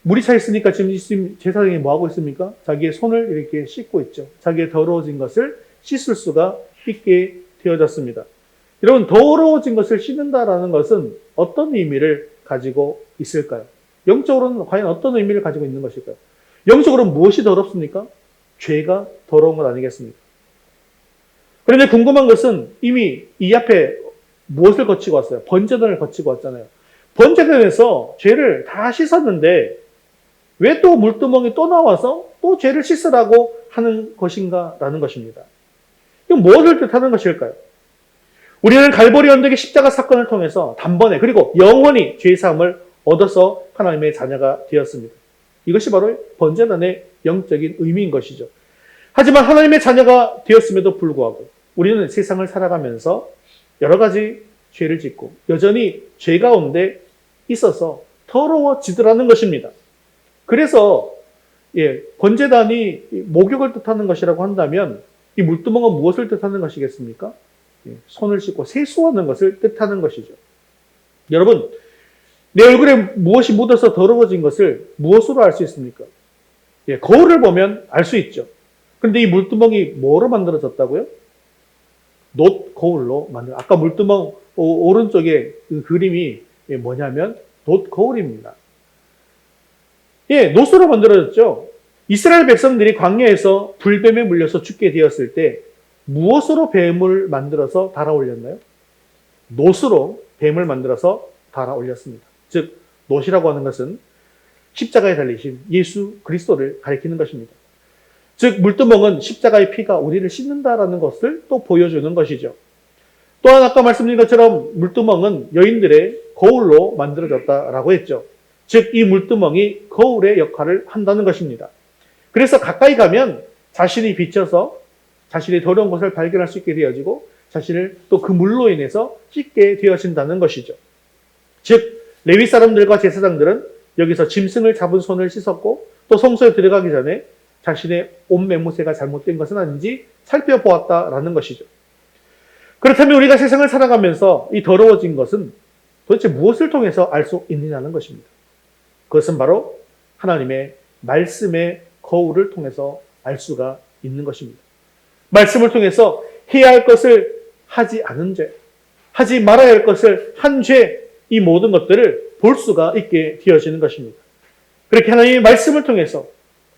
S1: 물이 차 있으니까 지금 제사장이 뭐 하고 있습니까? 자기의 손을 이렇게 씻고 있죠. 자기의 더러워진 것을 씻을 수가 있게 되어졌습니다. 여러분, 더러워진 것을 씻는다라는 것은 어떤 의미를 가지고 있을까요? 영적으로는 과연 어떤 의미를 가지고 있는 것일까요? 영적으로는 무엇이 더럽습니까? 죄가 더러운 것 아니겠습니까? 그런데 궁금한 것은 이미 이 앞에 무엇을 거치고 왔어요? 번제단을 거치고 왔잖아요. 번제단에서 죄를 다 씻었는데 왜 또 물두멍이 또 나와서 또 죄를 씻으라고 하는 것인가 라는 것입니다. 이건 무엇을 뜻하는 것일까요? 우리는 갈보리 언덕의 십자가 사건을 통해서 단번에 그리고 영원히 죄사함을 얻어서 하나님의 자녀가 되었습니다. 이것이 바로 번제단의 영적인 의미인 것이죠. 하지만 하나님의 자녀가 되었음에도 불구하고 우리는 세상을 살아가면서 여러 가지 죄를 짓고 여전히 죄 가운데 있어서 더러워지더라는 것입니다. 그래서 번제단이 목욕을 뜻하는 것이라고 한다면 이 물두멍은 무엇을 뜻하는 것이겠습니까? 손을 씻고 세수하는 것을 뜻하는 것이죠. 여러분, 내 얼굴에 무엇이 묻어서 더러워진 것을 무엇으로 알 수 있습니까? 거울을 보면 알 수 있죠. 그런데 이 물두멍이 뭐로 만들어졌다고요? 놋 거울로 아까 물두멍 오른쪽에 그 그림이 뭐냐면 놋 거울입니다. 놋으로 만들어졌죠. 이스라엘 백성들이 광야에서 불뱀에 물려서 죽게 되었을 때 무엇으로 뱀을 만들어서 달아 올렸나요? 놋으로 뱀을 만들어서 달아 올렸습니다. 즉, 놋이라고 하는 것은 십자가에 달리신 예수 그리스도를 가리키는 것입니다. 즉, 물두멍은 십자가의 피가 우리를 씻는다라는 것을 또 보여주는 것이죠. 또한 아까 말씀드린 것처럼 물두멍은 여인들의 거울로 만들어졌다라고 했죠. 즉, 이 물두멍이 거울의 역할을 한다는 것입니다. 그래서 가까이 가면 자신이 비쳐서 자신의 더러운 것을 발견할 수 있게 되어지고 자신을 또 그 물로 인해서 씻게 되어진다는 것이죠. 즉, 레위 사람들과 제사장들은 여기서 짐승을 잡은 손을 씻었고 또 성소에 들어가기 전에 자신의 옷 매무새가 잘못된 것은 아닌지 살펴보았다라는 것이죠. 그렇다면 우리가 세상을 살아가면서 이 더러워진 것은 도대체 무엇을 통해서 알 수 있느냐는 것입니다. 그것은 바로 하나님의 말씀의 거울을 통해서 알 수가 있는 것입니다. 말씀을 통해서 해야 할 것을 하지 않은 죄, 하지 말아야 할 것을 한 죄, 이 모든 것들을 볼 수가 있게 되어지는 것입니다. 그렇게 하나님의 말씀을 통해서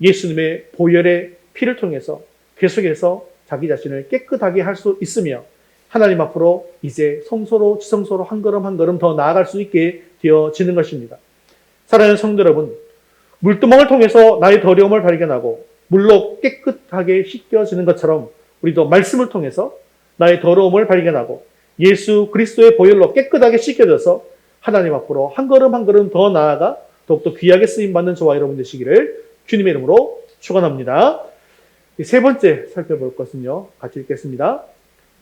S1: 예수님의 보혈의 피를 통해서 계속해서 자기 자신을 깨끗하게 할 수 있으며 하나님 앞으로 이제 성소로 지성소로 한 걸음 한 걸음 더 나아갈 수 있게 되어지는 것입니다. 사랑하는 성도 여러분, 물두멍을 통해서 나의 더러움을 발견하고 물로 깨끗하게 씻겨지는 것처럼 우리도 말씀을 통해서 나의 더러움을 발견하고 예수 그리스도의 보혈로 깨끗하게 씻겨져서 하나님 앞으로 한 걸음 한 걸음 더 나아가 더욱더 귀하게 쓰임받는 저와 여러분 되시기를 주님의 이름으로 축원합니다. 세 번째 살펴볼 것은요, 같이 읽겠습니다.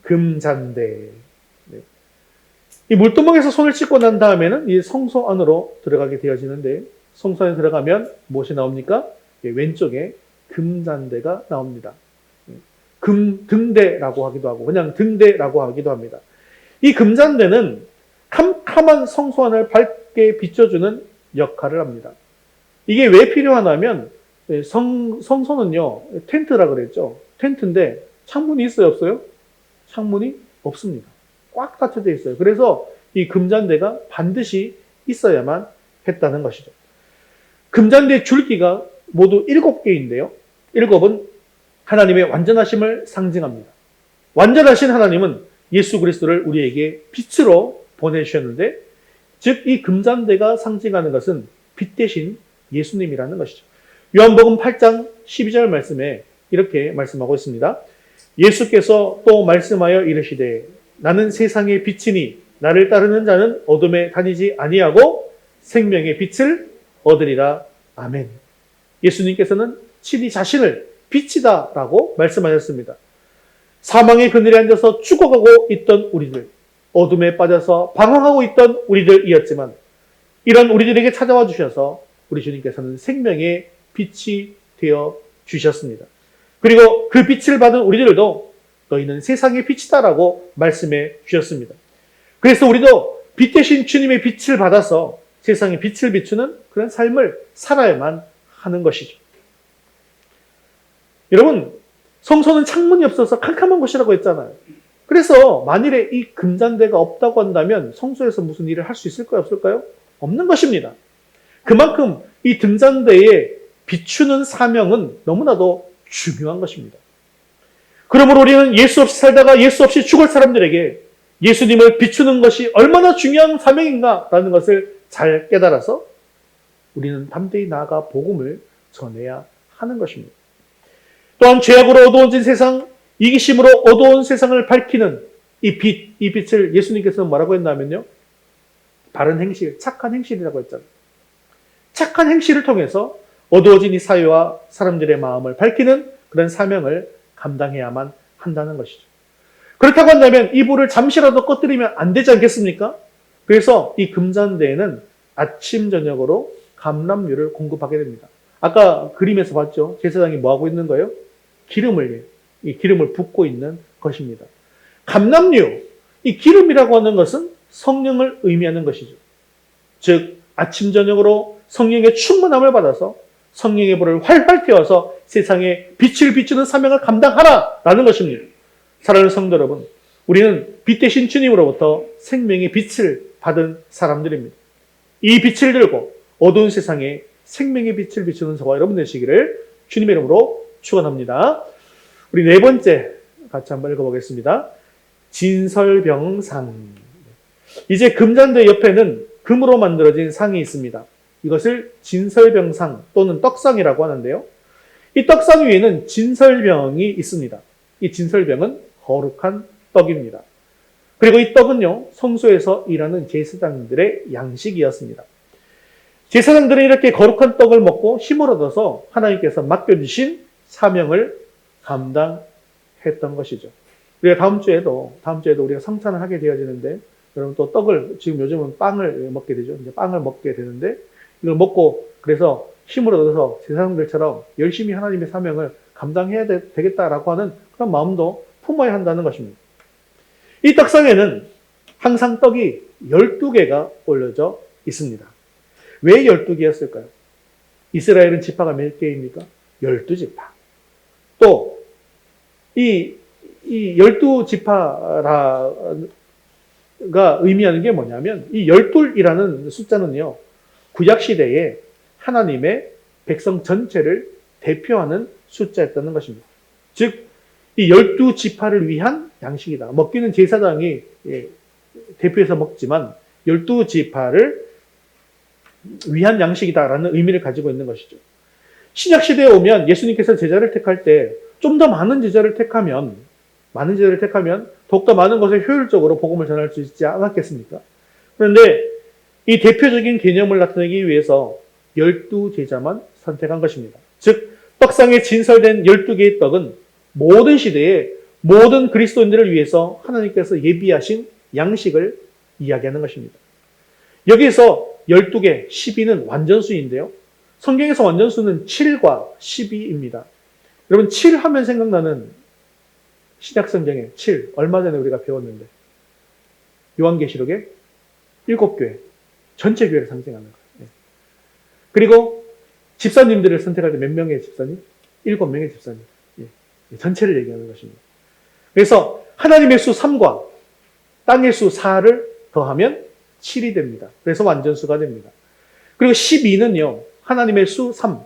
S1: 금잔대. 이 물두멍에서 손을 씻고 난 다음에는 이 성소 안으로 들어가게 되어지는데 성소 안에 들어가면 무엇이 나옵니까? 왼쪽에 금잔대가 나옵니다. 등대라고 하기도 하고 그냥 등대라고 하기도 합니다. 이 금잔대는 캄캄한 성소 안을 밝게 비춰주는 역할을 합니다. 이게 왜 필요하냐면 성소는요 텐트라 그랬죠. 텐트인데 창문이 있어요 없어요? 창문이 없습니다. 꽉 닫혀져 있어요. 그래서 이 금잔대가 반드시 있어야만 했다는 것이죠. 금잔대 줄기가 모두 7개인데요. 7은 하나님의 완전하심을 상징합니다. 완전하신 하나님은 예수 그리스도를 우리에게 빛으로 보내주셨는데 즉 이 금잔대가 상징하는 것은 빛 대신 예수님이라는 것이죠. 요한복음 8장 12절 말씀에 이렇게 말씀하고 있습니다. 예수께서 또 말씀하여 이르시되 나는 세상의 빛이니 나를 따르는 자는 어둠에 다니지 아니하고 생명의 빛을 얻으리라. 아멘. 예수님께서는 친히 자신을 빛이다라고 말씀하셨습니다. 사망의 그늘에 앉아서 죽어가고 있던 우리들, 어둠에 빠져서 방황하고 있던 우리들이었지만 이런 우리들에게 찾아와 주셔서 우리 주님께서는 생명의 빛이 되어 주셨습니다. 그리고 그 빛을 받은 우리들도 너희는 세상의 빛이다라고 말씀해 주셨습니다. 그래서 우리도 빛 대신 주님의 빛을 받아서 세상의 빛을 비추는 그런 삶을 살아야만 하는 것이죠. 여러분, 성소는 창문이 없어서 캄캄한 곳이라고 했잖아요. 그래서 만일에 이 금잔대가 없다고 한다면 성소에서 무슨 일을 할 수 있을까요? 없을까요? 없는 것입니다. 그만큼 이 금잔대에 비추는 사명은 너무나도 중요한 것입니다. 그러므로 우리는 예수 없이 살다가 예수 없이 죽을 사람들에게 예수님을 비추는 것이 얼마나 중요한 사명인가라는 것을 잘 깨달아서 우리는 담대히 나아가 복음을 전해야 하는 것입니다. 또한 죄악으로 어두워진 세상, 이기심으로 어두운 세상을 밝히는 이 빛을 예수님께서는 뭐라고 했냐면요. 바른 행실, 착한 행실이라고 했잖아요. 착한 행실을 통해서 어두워진 이 사회와 사람들의 마음을 밝히는 그런 사명을 감당해야만 한다는 것이죠. 그렇다고 한다면 이 불을 잠시라도 꺼뜨리면 안 되지 않겠습니까? 그래서 이 금잔대에는 아침, 저녁으로 감람유를 공급하게 됩니다. 아까 그림에서 봤죠? 제사장이 뭐 하고 있는 거예요? 기름을 붓고 있는 것입니다. 감람유, 이 기름이라고 하는 것은 성령을 의미하는 것이죠. 즉 아침 저녁으로 성령의 충만함을 받아서 성령의 불을 활활 태워서 세상에 빛을 비추는 사명을 감당하라라는 것입니다. 사랑하는 성도 여러분, 우리는 빛 대신 주님으로부터 생명의 빛을 받은 사람들입니다. 이 빛을 들고 어두운 세상에 생명의 빛을 비추는 저와 여러분 되시기를 주님의 이름으로 축원합니다. 우리 네 번째 같이 한번 읽어보겠습니다. 진설병상. 이제 금잔대 옆에는 금으로 만들어진 상이 있습니다. 이것을 진설병상 또는 떡상이라고 하는데요. 이 떡상 위에는 진설병이 있습니다. 이 진설병은 거룩한 떡입니다. 그리고 이 떡은요, 성소에서 일하는 제사장들의 양식이었습니다. 제사장들은 이렇게 거룩한 떡을 먹고 힘을 얻어서 하나님께서 맡겨주신 사명을 감당했던 것이죠. 우리가 다음 주에도 우리가 성찬을 하게 되어지는데, 여러분 또 떡을, 지금 요즘은 빵을 먹게 되죠. 이제 빵을 먹게 되는데, 이걸 먹고 그래서 힘을 얻어서 제사장들처럼 열심히 하나님의 사명을 감당해야 되겠다라고 하는 그런 마음도 품어야 한다는 것입니다. 이 떡상에는 항상 떡이 12개가 올려져 있습니다. 왜 12개였을까요? 이스라엘은 지파가 몇 개입니까? 12지파. 또, 이 12지파가 의미하는 게 뭐냐면, 이 12이라는 숫자는요, 구약시대에 하나님의 백성 전체를 대표하는 숫자였다는 것입니다. 즉, 이 12지파를 위한 양식이다. 먹기는 제사장이 대표해서 먹지만 12지파를 위한 양식이다라는 의미를 가지고 있는 것이죠. 신약시대에 오면 예수님께서 제자를 택할 때 좀 더 많은 제자를 택하면 더욱더 많은 것에 효율적으로 복음을 전할 수 있지 않았겠습니까? 그런데 이 대표적인 개념을 나타내기 위해서 12제자만 선택한 것입니다. 즉, 떡상에 진설된 12개의 떡은 모든 시대에 모든 그리스도인들을 위해서 하나님께서 예비하신 양식을 이야기하는 것입니다. 여기서 12개, 12는 완전수인데요. 성경에서 완전수는 7과 12입니다. 여러분, 7 하면 생각나는 신약성경에 7, 얼마 전에 우리가 배웠는데 요한계시록에 7교회, 전체 교회를 상징하는 거예요. 예. 그리고 집사님들을 선택할 때 몇 명의 집사님? 7명의 집사님. 예. 전체를 얘기하는 것입니다. 그래서 하나님의 수 3과 땅의 수 4를 더하면 7이 됩니다. 그래서 완전수가 됩니다. 그리고 12는요, 하나님의 수 3,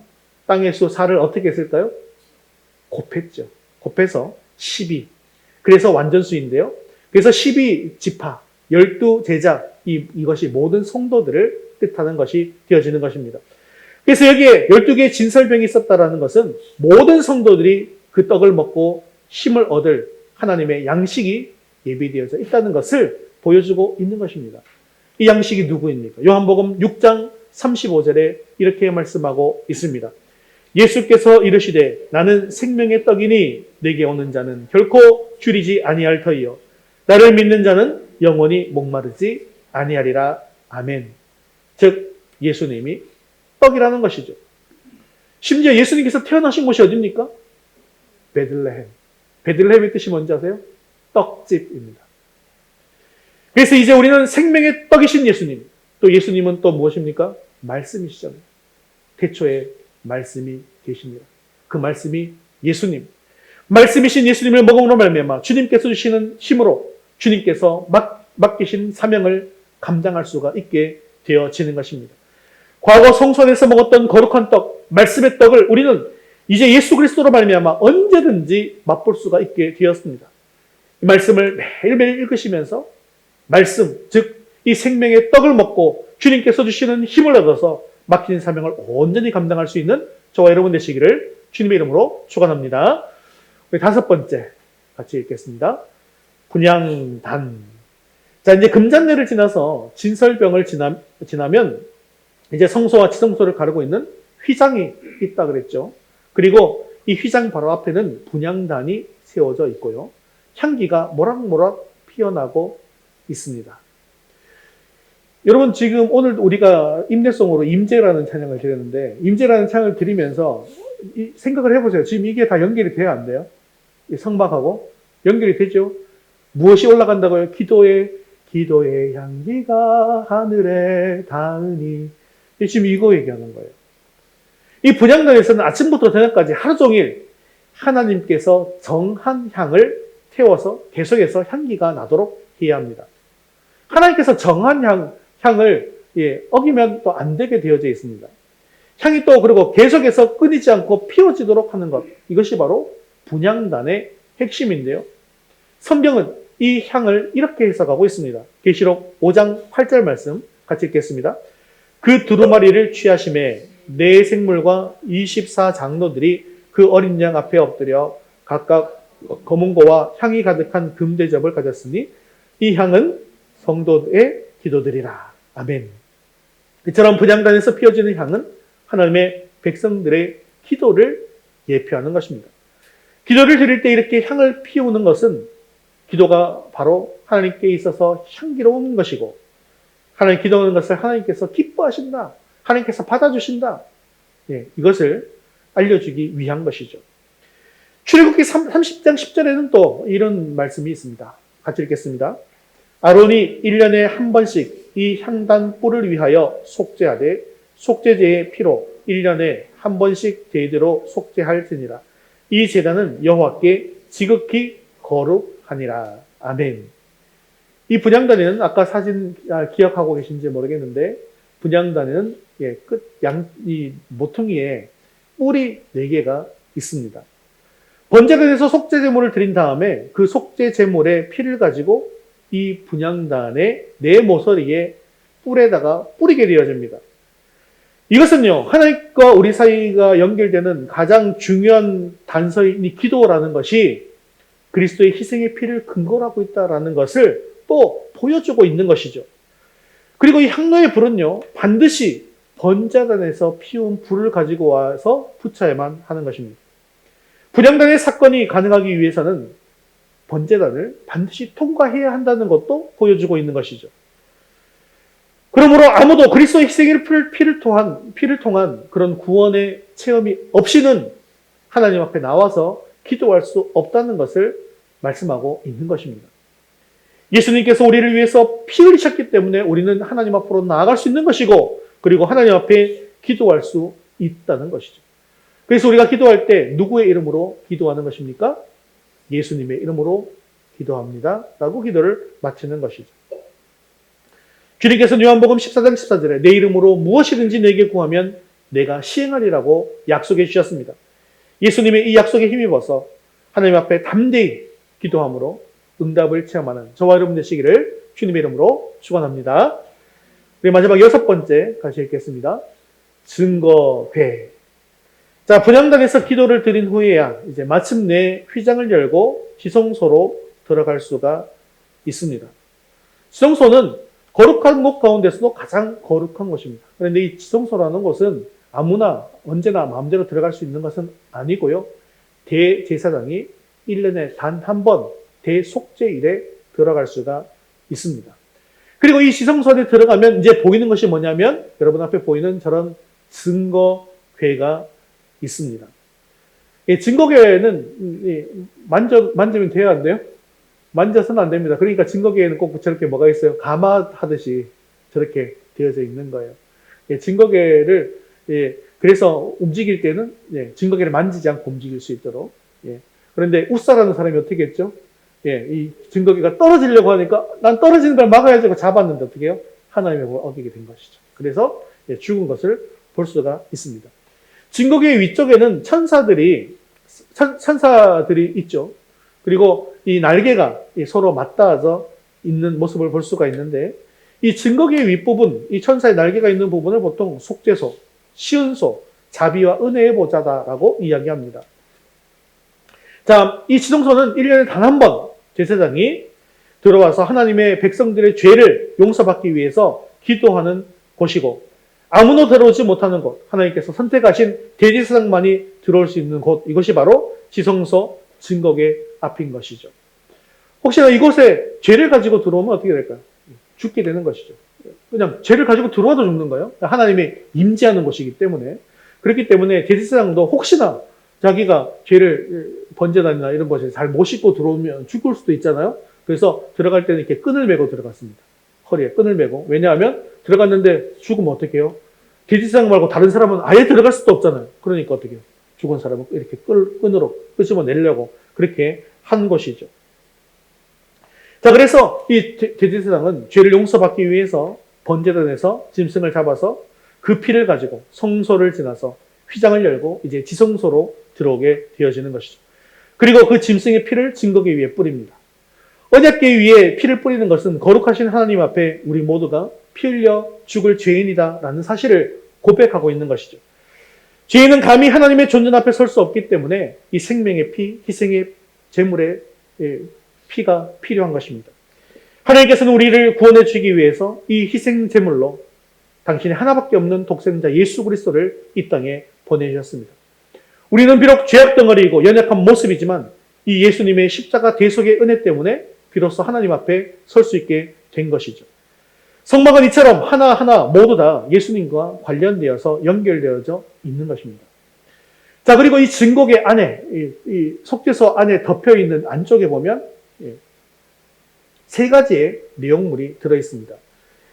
S1: 땅의 수 4를 어떻게 했을까요? 곱했죠. 곱해서 12. 그래서 완전수인데요. 그래서 12지파, 12제자, 이것이 모든 성도들을 뜻하는 것이 되어지는 것입니다. 그래서 여기에 12개의 진설병이 있었다라는 것은 모든 성도들이 그 떡을 먹고 힘을 얻을 하나님의 양식이 예비되어져 있다는 것을 보여주고 있는 것입니다. 이 양식이 누구입니까? 요한복음 6장 35절에 이렇게 말씀하고 있습니다. 예수께서 이르시되 나는 생명의 떡이니 내게 오는 자는 결코 줄이지 아니할 터이요 나를 믿는 자는 영원히 목마르지 아니하리라. 아멘. 즉 예수님이 떡이라는 것이죠. 심지어 예수님께서 태어나신 곳이 어디입니까? 베들레헴. 베들레헴의 뜻이 뭔지 아세요? 떡집입니다. 그래서 이제 우리는 생명의 떡이신 예수님, 또 예수님은 또 무엇입니까? 말씀이시잖아요. 태초에 말씀이 계십니다. 그 말씀이 예수님. 말씀이신 예수님을 먹음으로 말미암아 주님께서 주시는 힘으로 주님께서 맡기신 사명을 감당할 수가 있게 되어지는 것입니다. 과거 성소에서 먹었던 거룩한 떡, 말씀의 떡을 우리는 이제 예수 그리스도로 말미암아 언제든지 맛볼 수가 있게 되었습니다. 이 말씀을 매일매일 읽으시면서 말씀, 즉 이 생명의 떡을 먹고 주님께서 주시는 힘을 얻어서 맡긴 사명을 온전히 감당할 수 있는 저와 여러분 되시기를 주님의 이름으로 축원합니다. 우리 5번째 같이 읽겠습니다. 분향단. 자, 이제 금잔례를 지나서 진설병을 지나면 이제 성소와 지성소를 가르고 있는 휘장이 있다 그랬죠. 그리고 이 휘장 바로 앞에는 분향단이 세워져 있고요. 향기가 모락모락 피어나고 있습니다. 여러분 지금 오늘 우리가 임내송으로 임재라는 찬양을 드렸는데 임재라는 찬양을 드리면서 생각을 해보세요. 지금 이게 다 연결이 돼야 안 돼요? 이 성막하고 연결이 되죠? 무엇이 올라간다고요? 기도의 향기가 하늘에 닿으니. 지금 이거 얘기하는 거예요. 이 분향단에서는 아침부터 저녁까지 하루 종일 하나님께서 정한 향을 태워서 계속해서 향기가 나도록 해야 합니다. 하나님께서 정한 향을 어기면 또 안 되게 되어져 있습니다. 향이 또 그리고 계속해서 끊이지 않고 피워지도록 하는 것, 이것이 바로 분향단의 핵심인데요. 성경은 이 향을 이렇게 해석하고 있습니다. 계시록 5장 8절 말씀 같이 읽겠습니다. 그 두루마리를 취하심에 네 생물과 24장로들이 그 어린 양 앞에 엎드려 각각 검은고와 향이 가득한 금대접을 가졌으니 이 향은 성도의 기도들이라. 아멘. 이처럼 분향단에서 피어지는 향은 하나님의 백성들의 기도를 예표하는 것입니다. 기도를 드릴 때 이렇게 향을 피우는 것은 기도가 바로 하나님께 있어서 향기로운 것이고 하나님 기도하는 것을 하나님께서 기뻐하신다. 하나님께서 받아주신다. 이것을 알려주기 위한 것이죠. 출애굽기 30장 10절에는 또 이런 말씀이 있습니다. 같이 읽겠습니다. 아론이 1년에 한 번씩 이 향단 뿔을 위하여 속죄하되 속죄제의 피로 1년에 한 번씩 제대로 속죄할지니라. 이 제단은 여호와께 지극히 거룩하니라. 아멘. 이 분향단에는 아까 사진 기억하고 계신지 모르겠는데 분향단에는 이 모퉁이에 뿔이 4개가 있습니다. 번제가 돼서 속죄제물을 드린 다음에 그 속죄제물의 피를 가지고 이 분향단의 네 모서리에 뿔에다가 뿌리게 되어집니다. 이것은요, 하나님과 우리 사이가 연결되는 가장 중요한 단서인 이 기도라는 것이 그리스도의 희생의 피를 근거로 하고 있다는 것을 또 보여주고 있는 것이죠. 그리고 이 향로의 불은요, 반드시 번제단에서 피운 불을 가지고 와서 붙여야만 하는 것입니다. 분향단의 사건이 가능하기 위해서는 번제단을 반드시 통과해야 한다는 것도 보여주고 있는 것이죠. 그러므로 아무도 그리스도의 희생의 피를 통한 그런 구원의 체험이 없이는 하나님 앞에 나와서 기도할 수 없다는 것을 말씀하고 있는 것입니다. 예수님께서 우리를 위해서 피 흘리셨기 때문에 우리는 하나님 앞으로 나아갈 수 있는 것이고, 그리고 하나님 앞에 기도할 수 있다는 것이죠. 그래서 우리가 기도할 때 누구의 이름으로 기도하는 것입니까? 예수님의 이름으로 기도합니다 라고 기도를 마치는 것이죠. 주님께서 요한복음 14장 14절에 내 이름으로 무엇이든지 내게 구하면 내가 시행하리라고 약속해 주셨습니다. 예수님의 이 약속에 힘입어서 하나님 앞에 담대히 기도함으로 응답을 체험하는 저와 여러분 되시기를 주님의 이름으로 축원합니다. 마지막 6번째 같이 읽겠습니다. 증거궤. 자, 분향단에서 기도를 드린 후에야 이제 마침내 휘장을 열고 지성소로 들어갈 수가 있습니다. 지성소는 거룩한 곳 가운데서도 가장 거룩한 곳입니다. 그런데 이 지성소라는 곳은 아무나 언제나 마음대로 들어갈 수 있는 것은 아니고요. 대제사장이 1년에 단 한 번 대속죄일에 들어갈 수가 있습니다. 그리고 이 지성소 안에 들어가면 이제 보이는 것이 뭐냐면 여러분 앞에 보이는 저런 증거궤가 있습니다. 이 증거궤는 만지면 돼야 안 돼요? 만져서는 안 됩니다. 그러니까 증거궤에는 꼭 저렇게 뭐가 있어요? 가마하듯이 저렇게 되어져 있는 거예요. 증거궤를 그래서 움직일 때는 증거궤를 만지지 않고 움직일 수 있도록. 그런데 웃사라는 사람이 어떻게 했죠? 이 증거궤가 떨어지려고 하니까 난 떨어지는 걸 막아야지 하고 잡았는데 어떻게 해요? 하나님의 법을 어기게 된 것이죠. 그래서 죽은 것을 볼 수가 있습니다. 증거궤의 위쪽에는 천사들이 있죠. 그리고 이 날개가 서로 맞닿아서 있는 모습을 볼 수가 있는데 이 증거궤의 윗부분, 이 천사의 날개가 있는 부분을 보통 속죄소, 시은소, 자비와 은혜의 보좌다라고 이야기합니다. 자, 이 지성소는 1년에 단 한 번 제사장이 들어와서 하나님의 백성들의 죄를 용서받기 위해서 기도하는 곳이고 아무도 들어오지 못하는 곳, 하나님께서 선택하신 대제사장만이 들어올 수 있는 곳, 이것이 바로 지성소 증거궤 앞인 것이죠. 혹시나 이곳에 죄를 가지고 들어오면 어떻게 될까요? 죽게 되는 것이죠. 그냥 죄를 가지고 들어와도 죽는 거예요. 하나님이 임재하는 곳이기 때문에. 그렇기 때문에 대제사장도 혹시나 자기가 죄를 번제단이나 이런 것에 잘 못 씻고 들어오면 죽을 수도 있잖아요. 그래서 들어갈 때는 이렇게 끈을 메고 들어갔습니다. 허리에 끈을 메고. 왜냐하면 들어갔는데 죽으면 어떻게 해요? 대제사장 말고 다른 사람은 아예 들어갈 수도 없잖아요. 그러니까 어떻게 해요? 죽은 사람은 이렇게 끈으로 끄집어내려고 그렇게 한 것이죠. 자, 그래서 이 대제사장은 죄를 용서받기 위해서 번제단에서 짐승을 잡아서 그 피를 가지고 성소를 지나서 휘장을 열고 이제 지성소로 들어오게 되어지는 것이죠. 그리고 그 짐승의 피를 증거궤 위에 뿌립니다. 언약궤 위에 피를 뿌리는 것은 거룩하신 하나님 앞에 우리 모두가 피 흘려 죽을 죄인이다라는 사실을 고백하고 있는 것이죠. 죄인은 감히 하나님의 존전 앞에 설 수 없기 때문에 이 생명의 피, 희생의 제물의 피가 필요한 것입니다. 하나님께서는 우리를 구원해 주기 위해서 이 희생 제물로 당신의 하나밖에 없는 독생자 예수 그리스도를 이 땅에 보내주셨습니다. 우리는 비록 죄악 덩어리이고 연약한 모습이지만 이 예수님의 십자가 대속의 은혜 때문에 비로소 하나님 앞에 설 수 있게 된 것이죠. 성막은 이처럼 하나하나 모두 다 예수님과 관련되어서 연결되어져 있는 것입니다. 자, 그리고 이 증거궤 안에, 이 속죄소 안에 덮여 있는 안쪽에 보면 세 가지의 내용물이 들어 있습니다.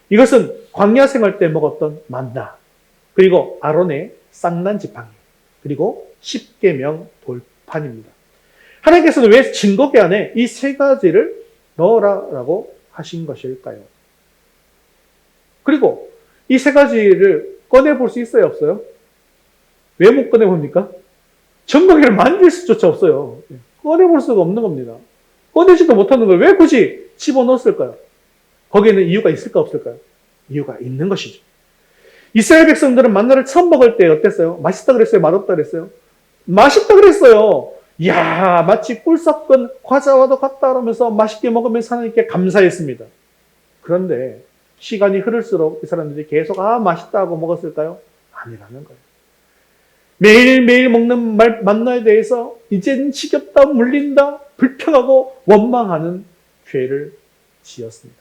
S1: 이것은 광야 생활 때 먹었던 만나, 그리고 아론의 쌍난 지팡이, 그리고 십계명 돌판입니다. 하나님께서는 왜 증거궤 안에 이 세 가지를 넣으라라고 하신 것일까요? 그리고 이 세 가지를 꺼내볼 수 있어요, 없어요? 왜 못 꺼내봅니까? 증거궤를 만질 수조차 없어요. 꺼내볼 수가 없는 겁니다. 꺼내지도 못하는 걸 왜 굳이 집어넣었을까요? 거기에는 이유가 있을까 없을까요? 이유가 있는 것이죠. 이스라엘 백성들은 만나를 처음 먹을 때 어땠어요? 맛있다 그랬어요? 맛없다 그랬어요? 맛있다 그랬어요. 이야, 마치 꿀 섞은 과자와도 같다 그러면서 맛있게 먹으면서 하나님께 감사했습니다. 그런데 시간이 흐를수록 이 사람들이 계속 맛있다 하고 먹었을까요? 아니라는 거예요. 매일매일 먹는 만나에 대해서 이젠 지겹다, 물린다, 불평하고 원망하는 죄를 지었습니다.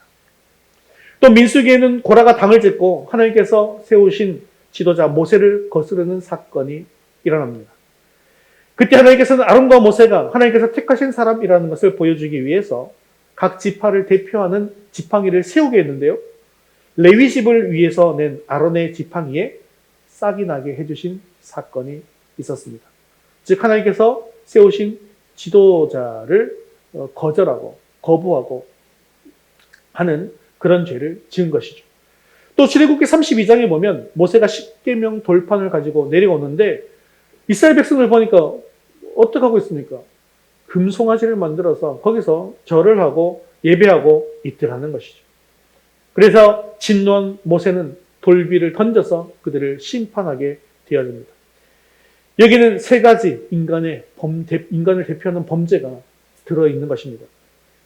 S1: 또 민수기에는 고라가 당을 짓고 하나님께서 세우신 지도자 모세를 거스르는 사건이 일어납니다. 그때 하나님께서는 아론과 모세가 하나님께서 택하신 사람이라는 것을 보여주기 위해서 각 지파를 대표하는 지팡이를 세우게 했는데요. 레위 집을 위해서 낸 아론의 지팡이에 싹이 나게 해주신 사건이 있었습니다. 즉 하나님께서 세우신 지도자를 거부하고 하는 그런 죄를 지은 것이죠. 또 출애굽기 32장에 보면 모세가 십계명 돌판을 가지고 내려오는데 이스라엘 백성을 보니까 어떻게 하고 있습니까? 금송아지를 만들어서 거기서 절을 하고 예배하고 있더라는 것이죠. 그래서 진노한 모세는 돌비를 던져서 그들을 심판하게 되어집니다. 여기는 세 가지 인간을 대표하는 범죄가 들어있는 것입니다.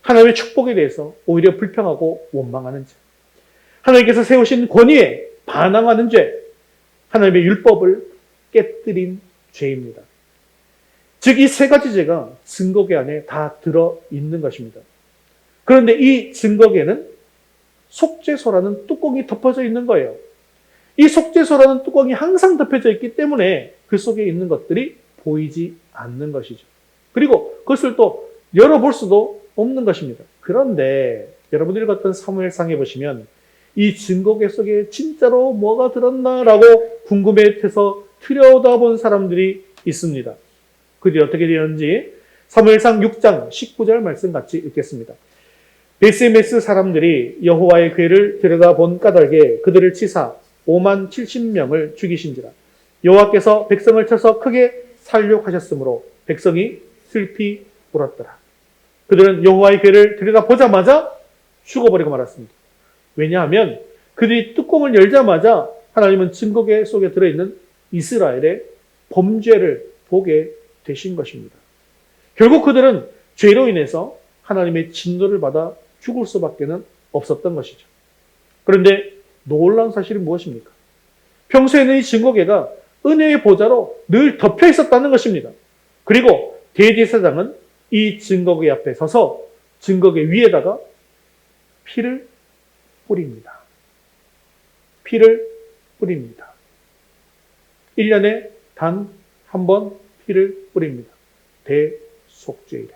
S1: 하나님의 축복에 대해서 오히려 불평하고 원망하는 죄, 하나님께서 세우신 권위에 반항하는 죄, 하나님의 율법을 깨뜨린 죄입니다. 즉 이 세 가지 죄가 증거계 안에 다 들어있는 것입니다. 그런데 이 증거계는 속죄소라는 뚜껑이 덮어져 있는 거예요. 이 속죄소라는 뚜껑이 항상 덮여져 있기 때문에 그 속에 있는 것들이 보이지 않는 것이죠. 그리고 그것을 또 열어볼 수도 없는 것입니다. 그런데 여러분들이 봤던 사무엘상에 보시면 이 증거계 속에 진짜로 뭐가 들었나라고 궁금해해서 들여다본 사람들이 있습니다. 그들이 어떻게 되었는지 사무엘상 6장 19절 말씀 같이 읽겠습니다. 베스메스 사람들이 여호와의 궤를 들여다본 까닭에 그들을 치사 5만 70명을 죽이신지라. 여호와께서 백성을 쳐서 크게 살육하셨으므로 백성이 슬피 울었더라. 그들은 여호와의 궤를 들여다보자마자 죽어버리고 말았습니다. 왜냐하면 그들이 뚜껑을 열자마자 하나님은 증거계 속에 들어있는 이스라엘의 범죄를 보게 되신 것입니다. 결국 그들은 죄로 인해서 하나님의 진노를 받아 죽을 수밖에 없었던 것이죠. 그런데 놀라운 사실이 무엇입니까? 평소에는 이 증거계가 은혜의 보좌로 늘 덮여 있었다는 것입니다. 그리고 대제사장은 이 증거계 앞에 서서 증거계 위에다가 피를 뿌립니다. 피를 뿌립니다. 1년에 단 한 번 피를 뿌립니다. 대속죄일에.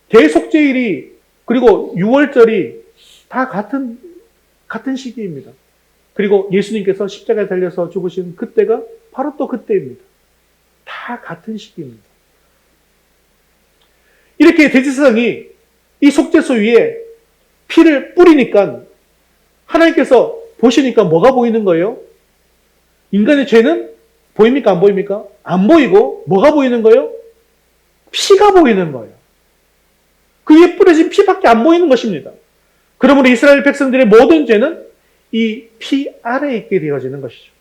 S1: 대속죄일이 그리고 6월절이 다 같은 시기입니다. 그리고 예수님께서 십자가에 달려서 죽으신 그때가 바로 또 그때입니다. 다 같은 시기입니다. 이렇게 대제사장이 이 속죄소 위에 피를 뿌리니까 하나님께서 보시니까 뭐가 보이는 거예요? 인간의 죄는 보입니까? 안 보입니까? 안 보이고 뭐가 보이는 거예요? 피가 보이는 거예요. 그 위에 뿌려진 피밖에 안 보이는 것입니다. 그러므로 이스라엘 백성들의 모든 죄는 이 피 아래에 있게 되어지는 것이죠.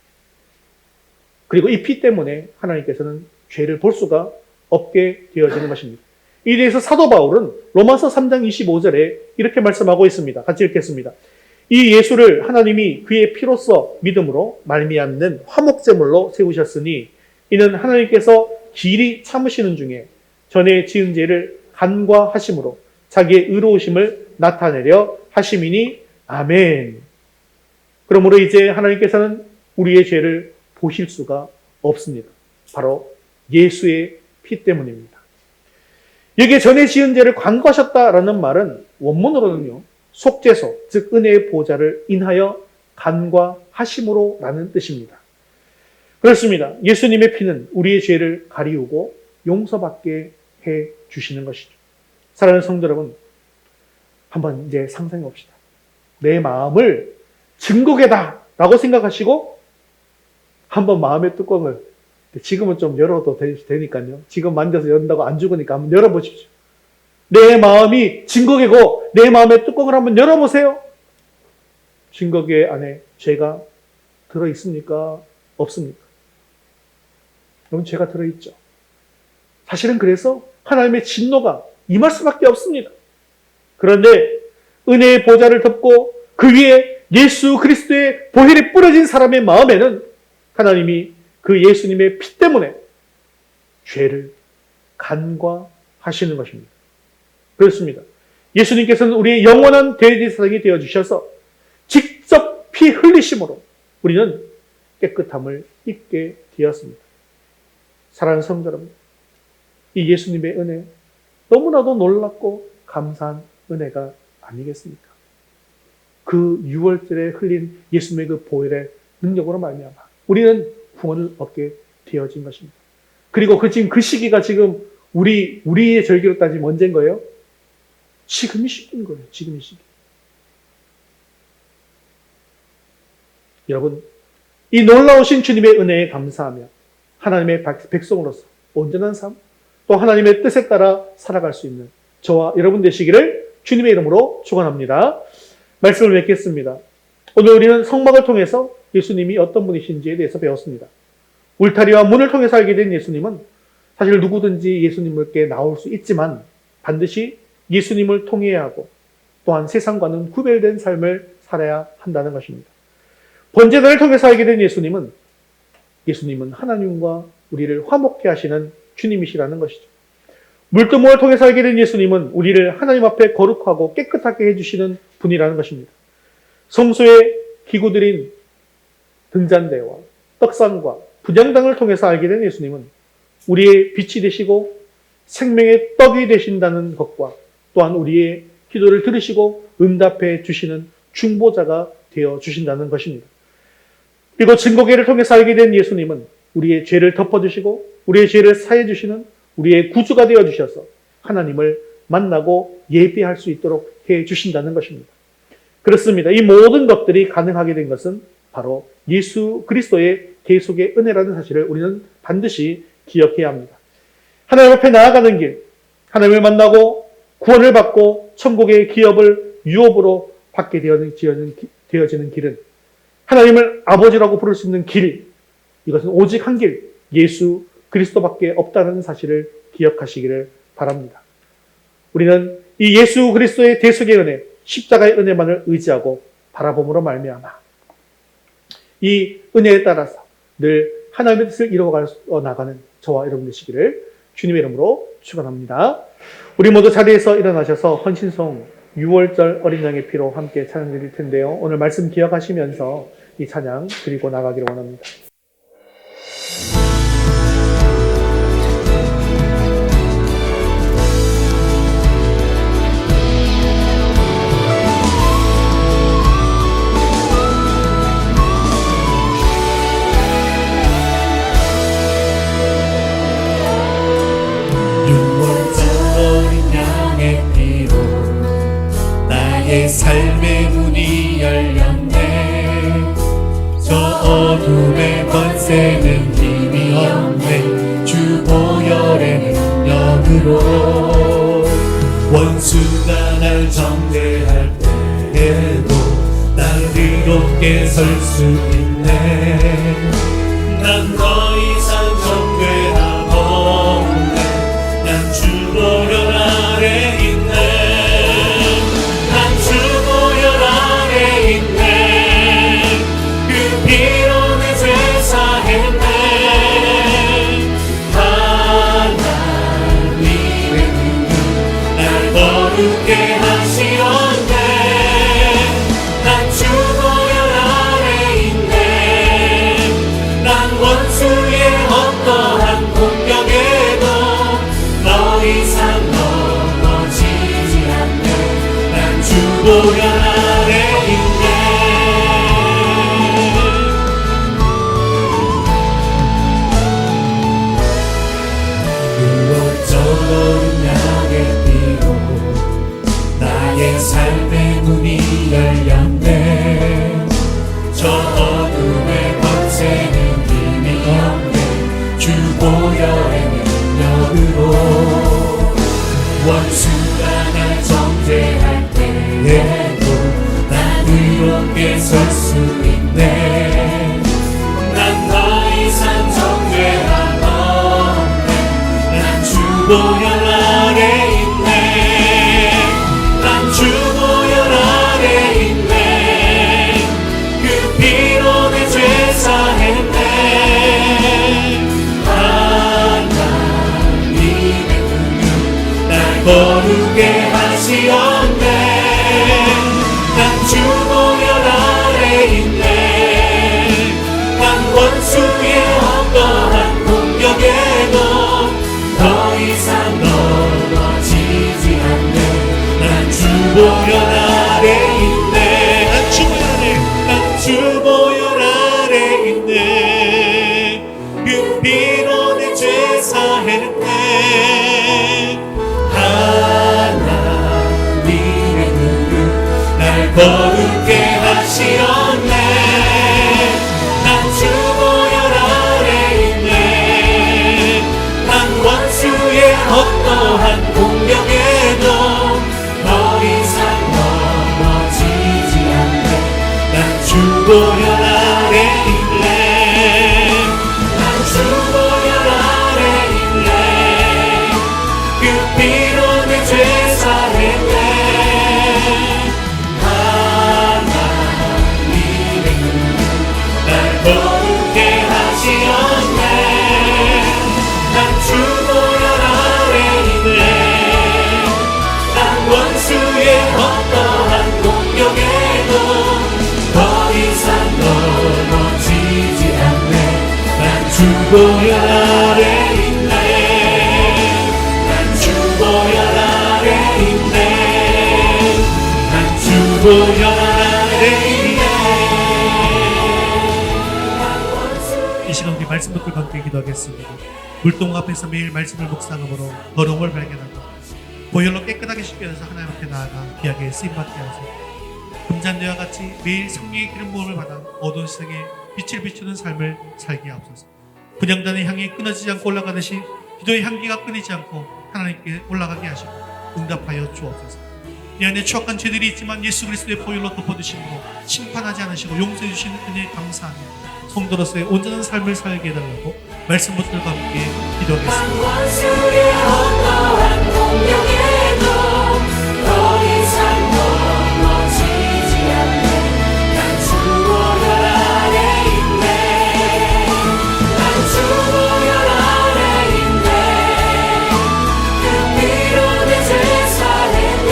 S1: 그리고 이 피 때문에 하나님께서는 죄를 볼 수가 없게 되어지는 것입니다. 이에 대해서 사도 바울은 로마서 3장 25절에 이렇게 말씀하고 있습니다. 같이 읽겠습니다. 이 예수를 하나님이 그의 피로써 믿음으로 말미암는 화목제물로 세우셨으니 이는 하나님께서 길이 참으시는 중에 전에 지은 죄를 간과하심으로 자기의 의로우심을 나타내려 하심이니 아멘. 그러므로 이제 하나님께서는 우리의 죄를 보실 수가 없습니다. 바로 예수의 피 때문입니다. 여기에 전에 지은 죄를 간과하셨다라는 말은 원문으로는요, 속죄소, 즉 은혜의 보좌를 인하여 간과하심으로 라는 뜻입니다. 그렇습니다. 예수님의 피는 우리의 죄를 가리우고 용서받게 해 주시는 것이죠. 사랑하는 성도 여러분, 한번 이제 상상해 봅시다. 내 마음을 증거계다 라고 생각하시고 한번 마음의 뚜껑을, 지금은 좀 열어도 되니까요. 지금 만져서 연다고 안 죽으니까 한번 열어보십시오. 내 마음이 증거계고 내 마음의 뚜껑을 한번 열어보세요. 증거계 안에 죄가 들어있습니까? 없습니까? 여러분, 죄가 들어있죠. 사실은 그래서 하나님의 진노가 임할 수밖에 없습니다. 그런데 은혜의 보좌를 덮고 그 위에 예수 그리스도의 보혈이 뿌려진 사람의 마음에는 하나님이 그 예수님의 피 때문에 죄를 간과하시는 것입니다. 그렇습니다. 예수님께서는 우리의 영원한 대제사장이 되어주셔서 직접 피 흘리심으로 우리는 깨끗함을 입게 되었습니다. 사랑하는 성도 여러분, 이 예수님의 은혜 너무나도 놀랍고 감사한 은혜가 아니겠습니까? 그 6월절에 흘린 예수님의 그 보혈의 능력으로 말미암아 우리는 구원을 얻게 되어진 것입니다. 그리고 지금 그 시기가 지금 우리의 절기로 따지면 언제인 거예요? 지금이 시기인 거예요. 지금이 시기. 여러분, 이 놀라우신 주님의 은혜에 감사하며 하나님의 백성으로서 온전한 삶, 또 하나님의 뜻에 따라 살아갈 수 있는 저와 여러분 되시기를 주님의 이름으로 축원합니다. 말씀을 맺겠습니다. 오늘 우리는 성막을 통해서 예수님이 어떤 분이신지에 대해서 배웠습니다. 울타리와 문을 통해서 알게 된 예수님은 사실 누구든지 예수님께 나올 수 있지만 반드시 예수님을 통해야 하고 또한 세상과는 구별된 삶을 살아야 한다는 것입니다. 번제단을 통해서 알게 된 예수님은 하나님과 우리를 화목케 하시는 주님이시라는 것이죠. 물두멍을 통해서 알게 된 예수님은 우리를 하나님 앞에 거룩하고 깨끗하게 해주시는 분이라는 것입니다. 성소에 기구드린 등잔대와 떡상과 분향당을 통해서 알게 된 예수님은 우리의 빛이 되시고 생명의 떡이 되신다는 것과 또한 우리의 기도를 들으시고 응답해 주시는 중보자가 되어 주신다는 것입니다. 그리고 증거계를 통해서 알게 된 예수님은 우리의 죄를 덮어주시고 우리의 죄를 사해 주시는 우리의 구주가 되어 주셔서 하나님을 만나고 예배할 수 있도록 해 주신다는 것입니다. 그렇습니다. 이 모든 것들이 가능하게 된 것은 바로 예수 그리스도의 계속의 은혜라는 사실을 우리는 반드시 기억해야 합니다. 하나님 앞에 나아가는 길, 하나님을 만나고 구원을 받고 천국의 기업을 유업으로 받게 되어지는 길은 하나님을 아버지라고 부를 수 있는 길, 이것은 오직 한 길, 예수 그리스도밖에 없다는 사실을 기억하시기를 바랍니다. 우리는 이 예수 그리스도의 대속의 은혜, 십자가의 은혜만을 의지하고 바라봄으로 말미암아 이 은혜에 따라서 늘 하나님의 뜻을 이루어 나가는 저와 여러분 되시기를 주님의 이름으로 축원합니다. 우리 모두 자리에서 일어나셔서 헌신송 6월절 어린 양의 피로 함께 찬양 드릴 텐데요. 오늘 말씀 기억하시면서 이 찬양 드리고 나가기를 원합니다.
S3: 삶의 문이 열렸네. 저 어둠의 권세는 힘이 없네. 주 보혈의 능력으로 원수가 날 정죄할 때에도 난 의롭게 설 수 있네. 난 더 이상 정죄함 없네. 난 주 보혈 아래 있네. 보혈 아래 있네. 무엇저런 양의 피로 나의 삶의 문이 열렸네. 저 어둠의 권세는 힘이 없네. 주 보혈의 능력으로 원수가 날 정죄할 때에도 난 의롭게 설 수 있네. 난 더 이상 정죄함 없네. 난 주 보혈 아래 있네. 난 주 보혈 아래 있네. 그 피로 내 죄 사했네. 하나님의 능력 날 거룩게 하시었네. 난 주 보혈 아래 있네. 난
S5: 보혈 아래 있네. 그 피로 내 죄 사했네.
S3: 하나님의 눈은 날 거룩게 하시었네. 난 주 보혈 아래 있네. 난 원수의 어떠한 공격에도 더 이상 넘어지지 않네. 난 주 보혈 아래 있네. 난 주 보혈 아래 있네. 그 피로 내 죄 사했네. 하나님의 눈은 날 거룩게 하시었네. 난 주 보혈 아래 있네. 난 원수의 어떠한 공격에도 더 이상 넘어지지 않네. 난 주 보혈 아래 있네. 난 주 보혈 아래 있네. 난 주 보혈 아래 있네.
S5: 이 시간 우리 말씀 듣고 함께 기도하겠습니다. 물동 앞에서 매일 말씀을 묵상함으로 더러움을 발견하고 보혈로 깨끗하게 씻겨져서 하나님 앞에 나아가 귀하게 쓰임받게 하소서. 금잔대와 같이 매일 성령의 기름 부음을 받아 어두운 세상에 빛을 비추는 삶을 살게 하옵소서. 분향단의 향이 끊어지지 않고 올라가듯이 기도의 향기가 끊이지 않고 하나님께 올라가게 하시고 응답하여 주옵소서. 이 안에 추악한 죄들이 있지만 예수 그리스도의 보혈로 덮어주심으로 심판하지 않으시고 용서해 주시는 은혜에 감사하며 성도로서의 온전한 삶을 살게 해달라고 말씀 붙들과 함께 기도하겠습니다.
S3: 원수의 어떠한 공격에도 더 이상 넘어지지 않네. 난 주 보혈 아래 있네. 난 주 보혈 아래 있네. 그 피로 내 죄 사했네.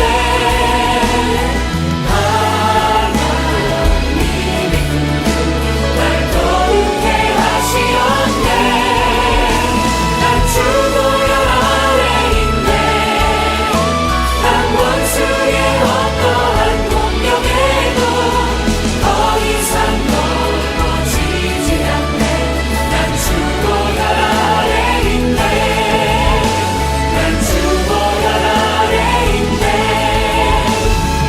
S3: 하나님의 날 거룩게 하시었네. 난 주 보혈 아래 있네. 난 원수의 어떠한 공격에도 더 이상 넘어지지 않네. 난 주 보혈 아래 있네. 난 주 보혈 아래 있네.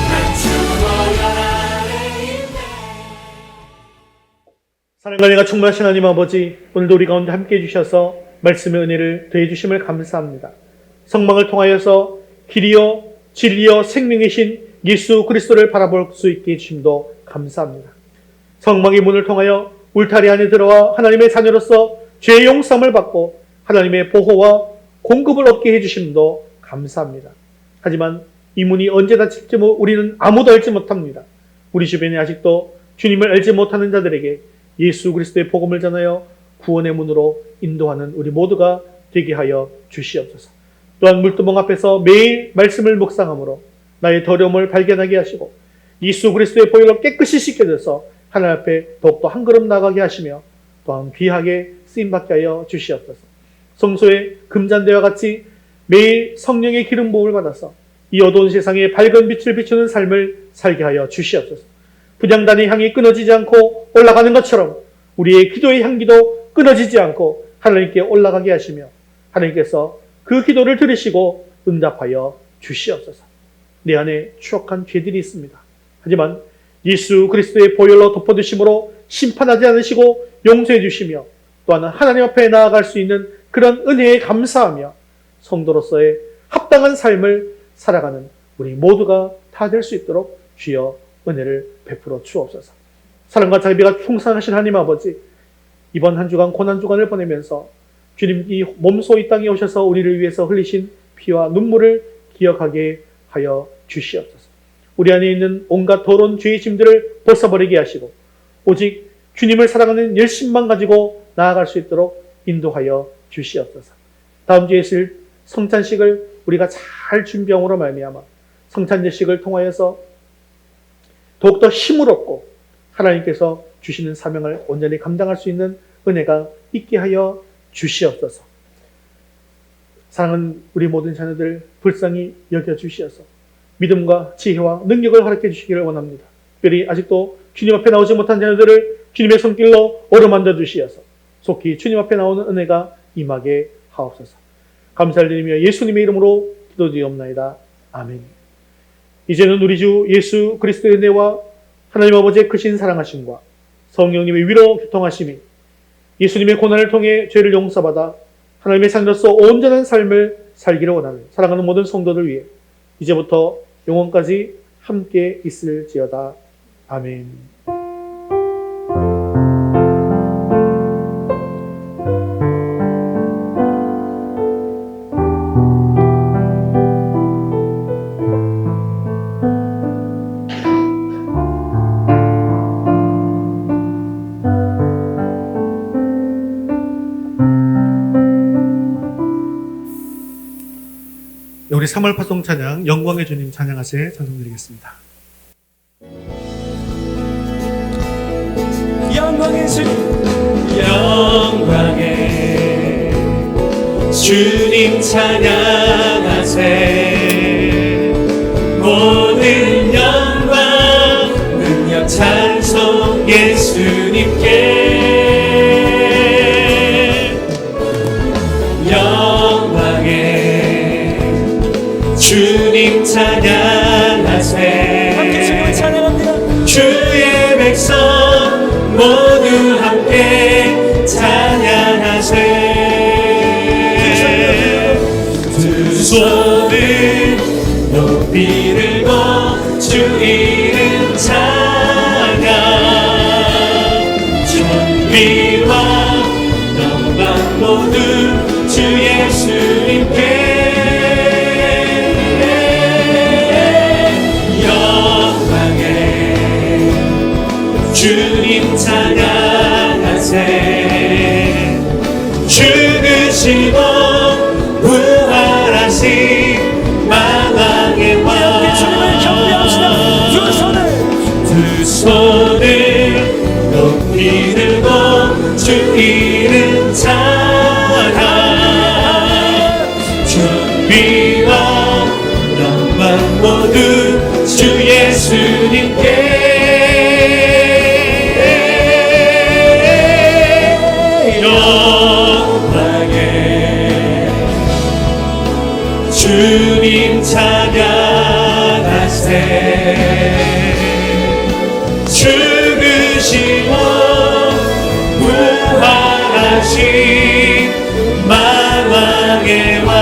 S3: 난 주 보혈 아래 있네.
S1: 사랑과 은혜가 충만하신 하나님 아버지, 오늘도 우리 가운데 함께해 주셔서 말씀의 은혜를 더해 주심을 감사합니다. 성막을 통하여서 길이요 진리요 생명이신 예수 그리스도를 바라볼 수 있게 해주심도 감사합니다. 성막의 문을 통하여 울타리 안에 들어와 하나님의 자녀로서 죄의 용서함을 받고 하나님의 보호와 공급을 얻게 해주심도 감사합니다. 하지만 이 문이 언제 닫힐지 우리는 아무도 알지 못합니다. 우리 주변에 아직도 주님을 알지 못하는 자들에게 예수 그리스도의 복음을 전하여 구원의 문으로 인도하는 우리 모두가 되게 하여 주시옵소서. 또한 물두멍 앞에서 매일 말씀을 묵상함으로 나의 더러움을 발견하게 하시고 예수 그리스도의 보혈로 깨끗이 씻겨져서 하나님 앞에 더욱더 한 걸음 나가게 하시며 또한 귀하게 쓰임받게 하여 주시옵소서. 성소의 금잔대와 같이 매일 성령의 기름 부음을 받아서 이 어두운 세상에 밝은 빛을 비추는 삶을 살게 하여 주시옵소서. 분향단의 향이 끊어지지 않고 올라가는 것처럼 우리의 기도의 향기도 끊어지지 않고 하나님께 올라가게 하시며 하나님께서 그 기도를 들으시고 응답하여 주시옵소서. 내 안에 추악한 죄들이 있습니다. 하지만 예수 그리스도의 보혈로 덮어주심으로 심판하지 않으시고 용서해 주시며 또한 하나님 앞에 나아갈 수 있는 그런 은혜에 감사하며 성도로서의 합당한 삶을 살아가는 우리 모두가 다 될 수 있도록 주여 은혜를 베풀어 주옵소서. 사랑과 자비가 풍성하신 하나님 아버지, 이번 한 주간 고난 주간을 보내면서 주님 이 몸소 이 땅에 오셔서 우리를 위해서 흘리신 피와 눈물을 기억하게 하여 주시옵소서. 우리 안에 있는 온갖 더러운 죄의 짐들을 벗어버리게 하시고 오직 주님을 사랑하는 열심만 가지고 나아갈 수 있도록 인도하여 주시옵소서. 다음 주에 있을 성찬식을 우리가 잘 준비함으로 말미암아 성찬제식을 통하여서 더욱더 힘을 얻고 하나님께서 주시는 사명을 온전히 감당할 수 있는 은혜가 있게 하여 주시옵소서. 사랑하는 우리 모든 자녀들 불쌍히 여겨 주시어서 믿음과 지혜와 능력을 허락해 주시기를 원합니다. 특별히 아직도 주님 앞에 나오지 못한 자녀들을 주님의 손길로 어루만져 주시어서 속히 주님 앞에 나오는 은혜가 임하게 하옵소서. 감사를 드리며 예수님의 이름으로 기도드리옵나이다. 아멘. 이제는 우리 주 예수 그리스도의 은혜와 하나님 아버지의 크신 사랑하심과 성령님의 위로 교통하심이 예수님의 고난을 통해 죄를 용서받아 하나님의 자녀로서 온전한 삶을 살기를 원하는 사랑하는 모든 성도들 위해 이제부터 영원까지 함께 있을지어다. 아멘.
S5: 우리 3월 파송 찬양 영광의 주님 찬양하세 찬송드리겠습니다.
S2: 영광의 주님
S3: 영광의 주님 찬양하세 모든 영광 능력 찬송 예수님께 영광의 주님 찬양하세
S2: 함께 주님을 찬양합니다.
S3: 주의 백성 모두 함께 찬양하세 두 손을 높이 들고 주 이름 찬양 존귀와 영광 모두 주 예수님께 주님 찬양하세 죽으시고 부활하신 만왕의 왕
S2: 주님을 경배합시다.
S3: 두 손을 높이 들고 주 이름 찬양 존귀와 영광 모두 주 예수님께 주님 찬양하세 죽으시고 부활하신 만왕의 왕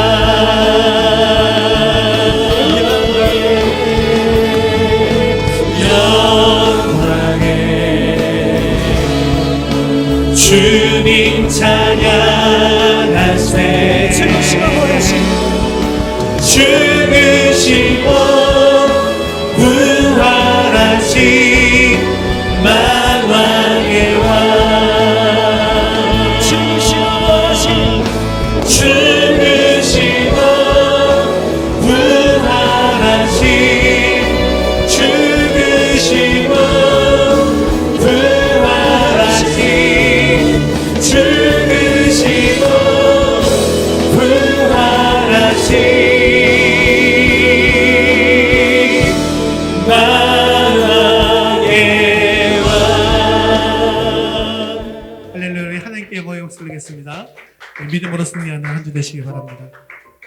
S3: 영광의 주님 찬양하세 죽으시고 부활하신 만왕의 왕 죽으시고 부활하신 죽으시고 부활하신 죽으시고 부활하신
S5: 할렐루야. 하나님께 영광의 박수 드리겠습니다. 믿음으로 승리하는 한 주 되시기 바랍니다.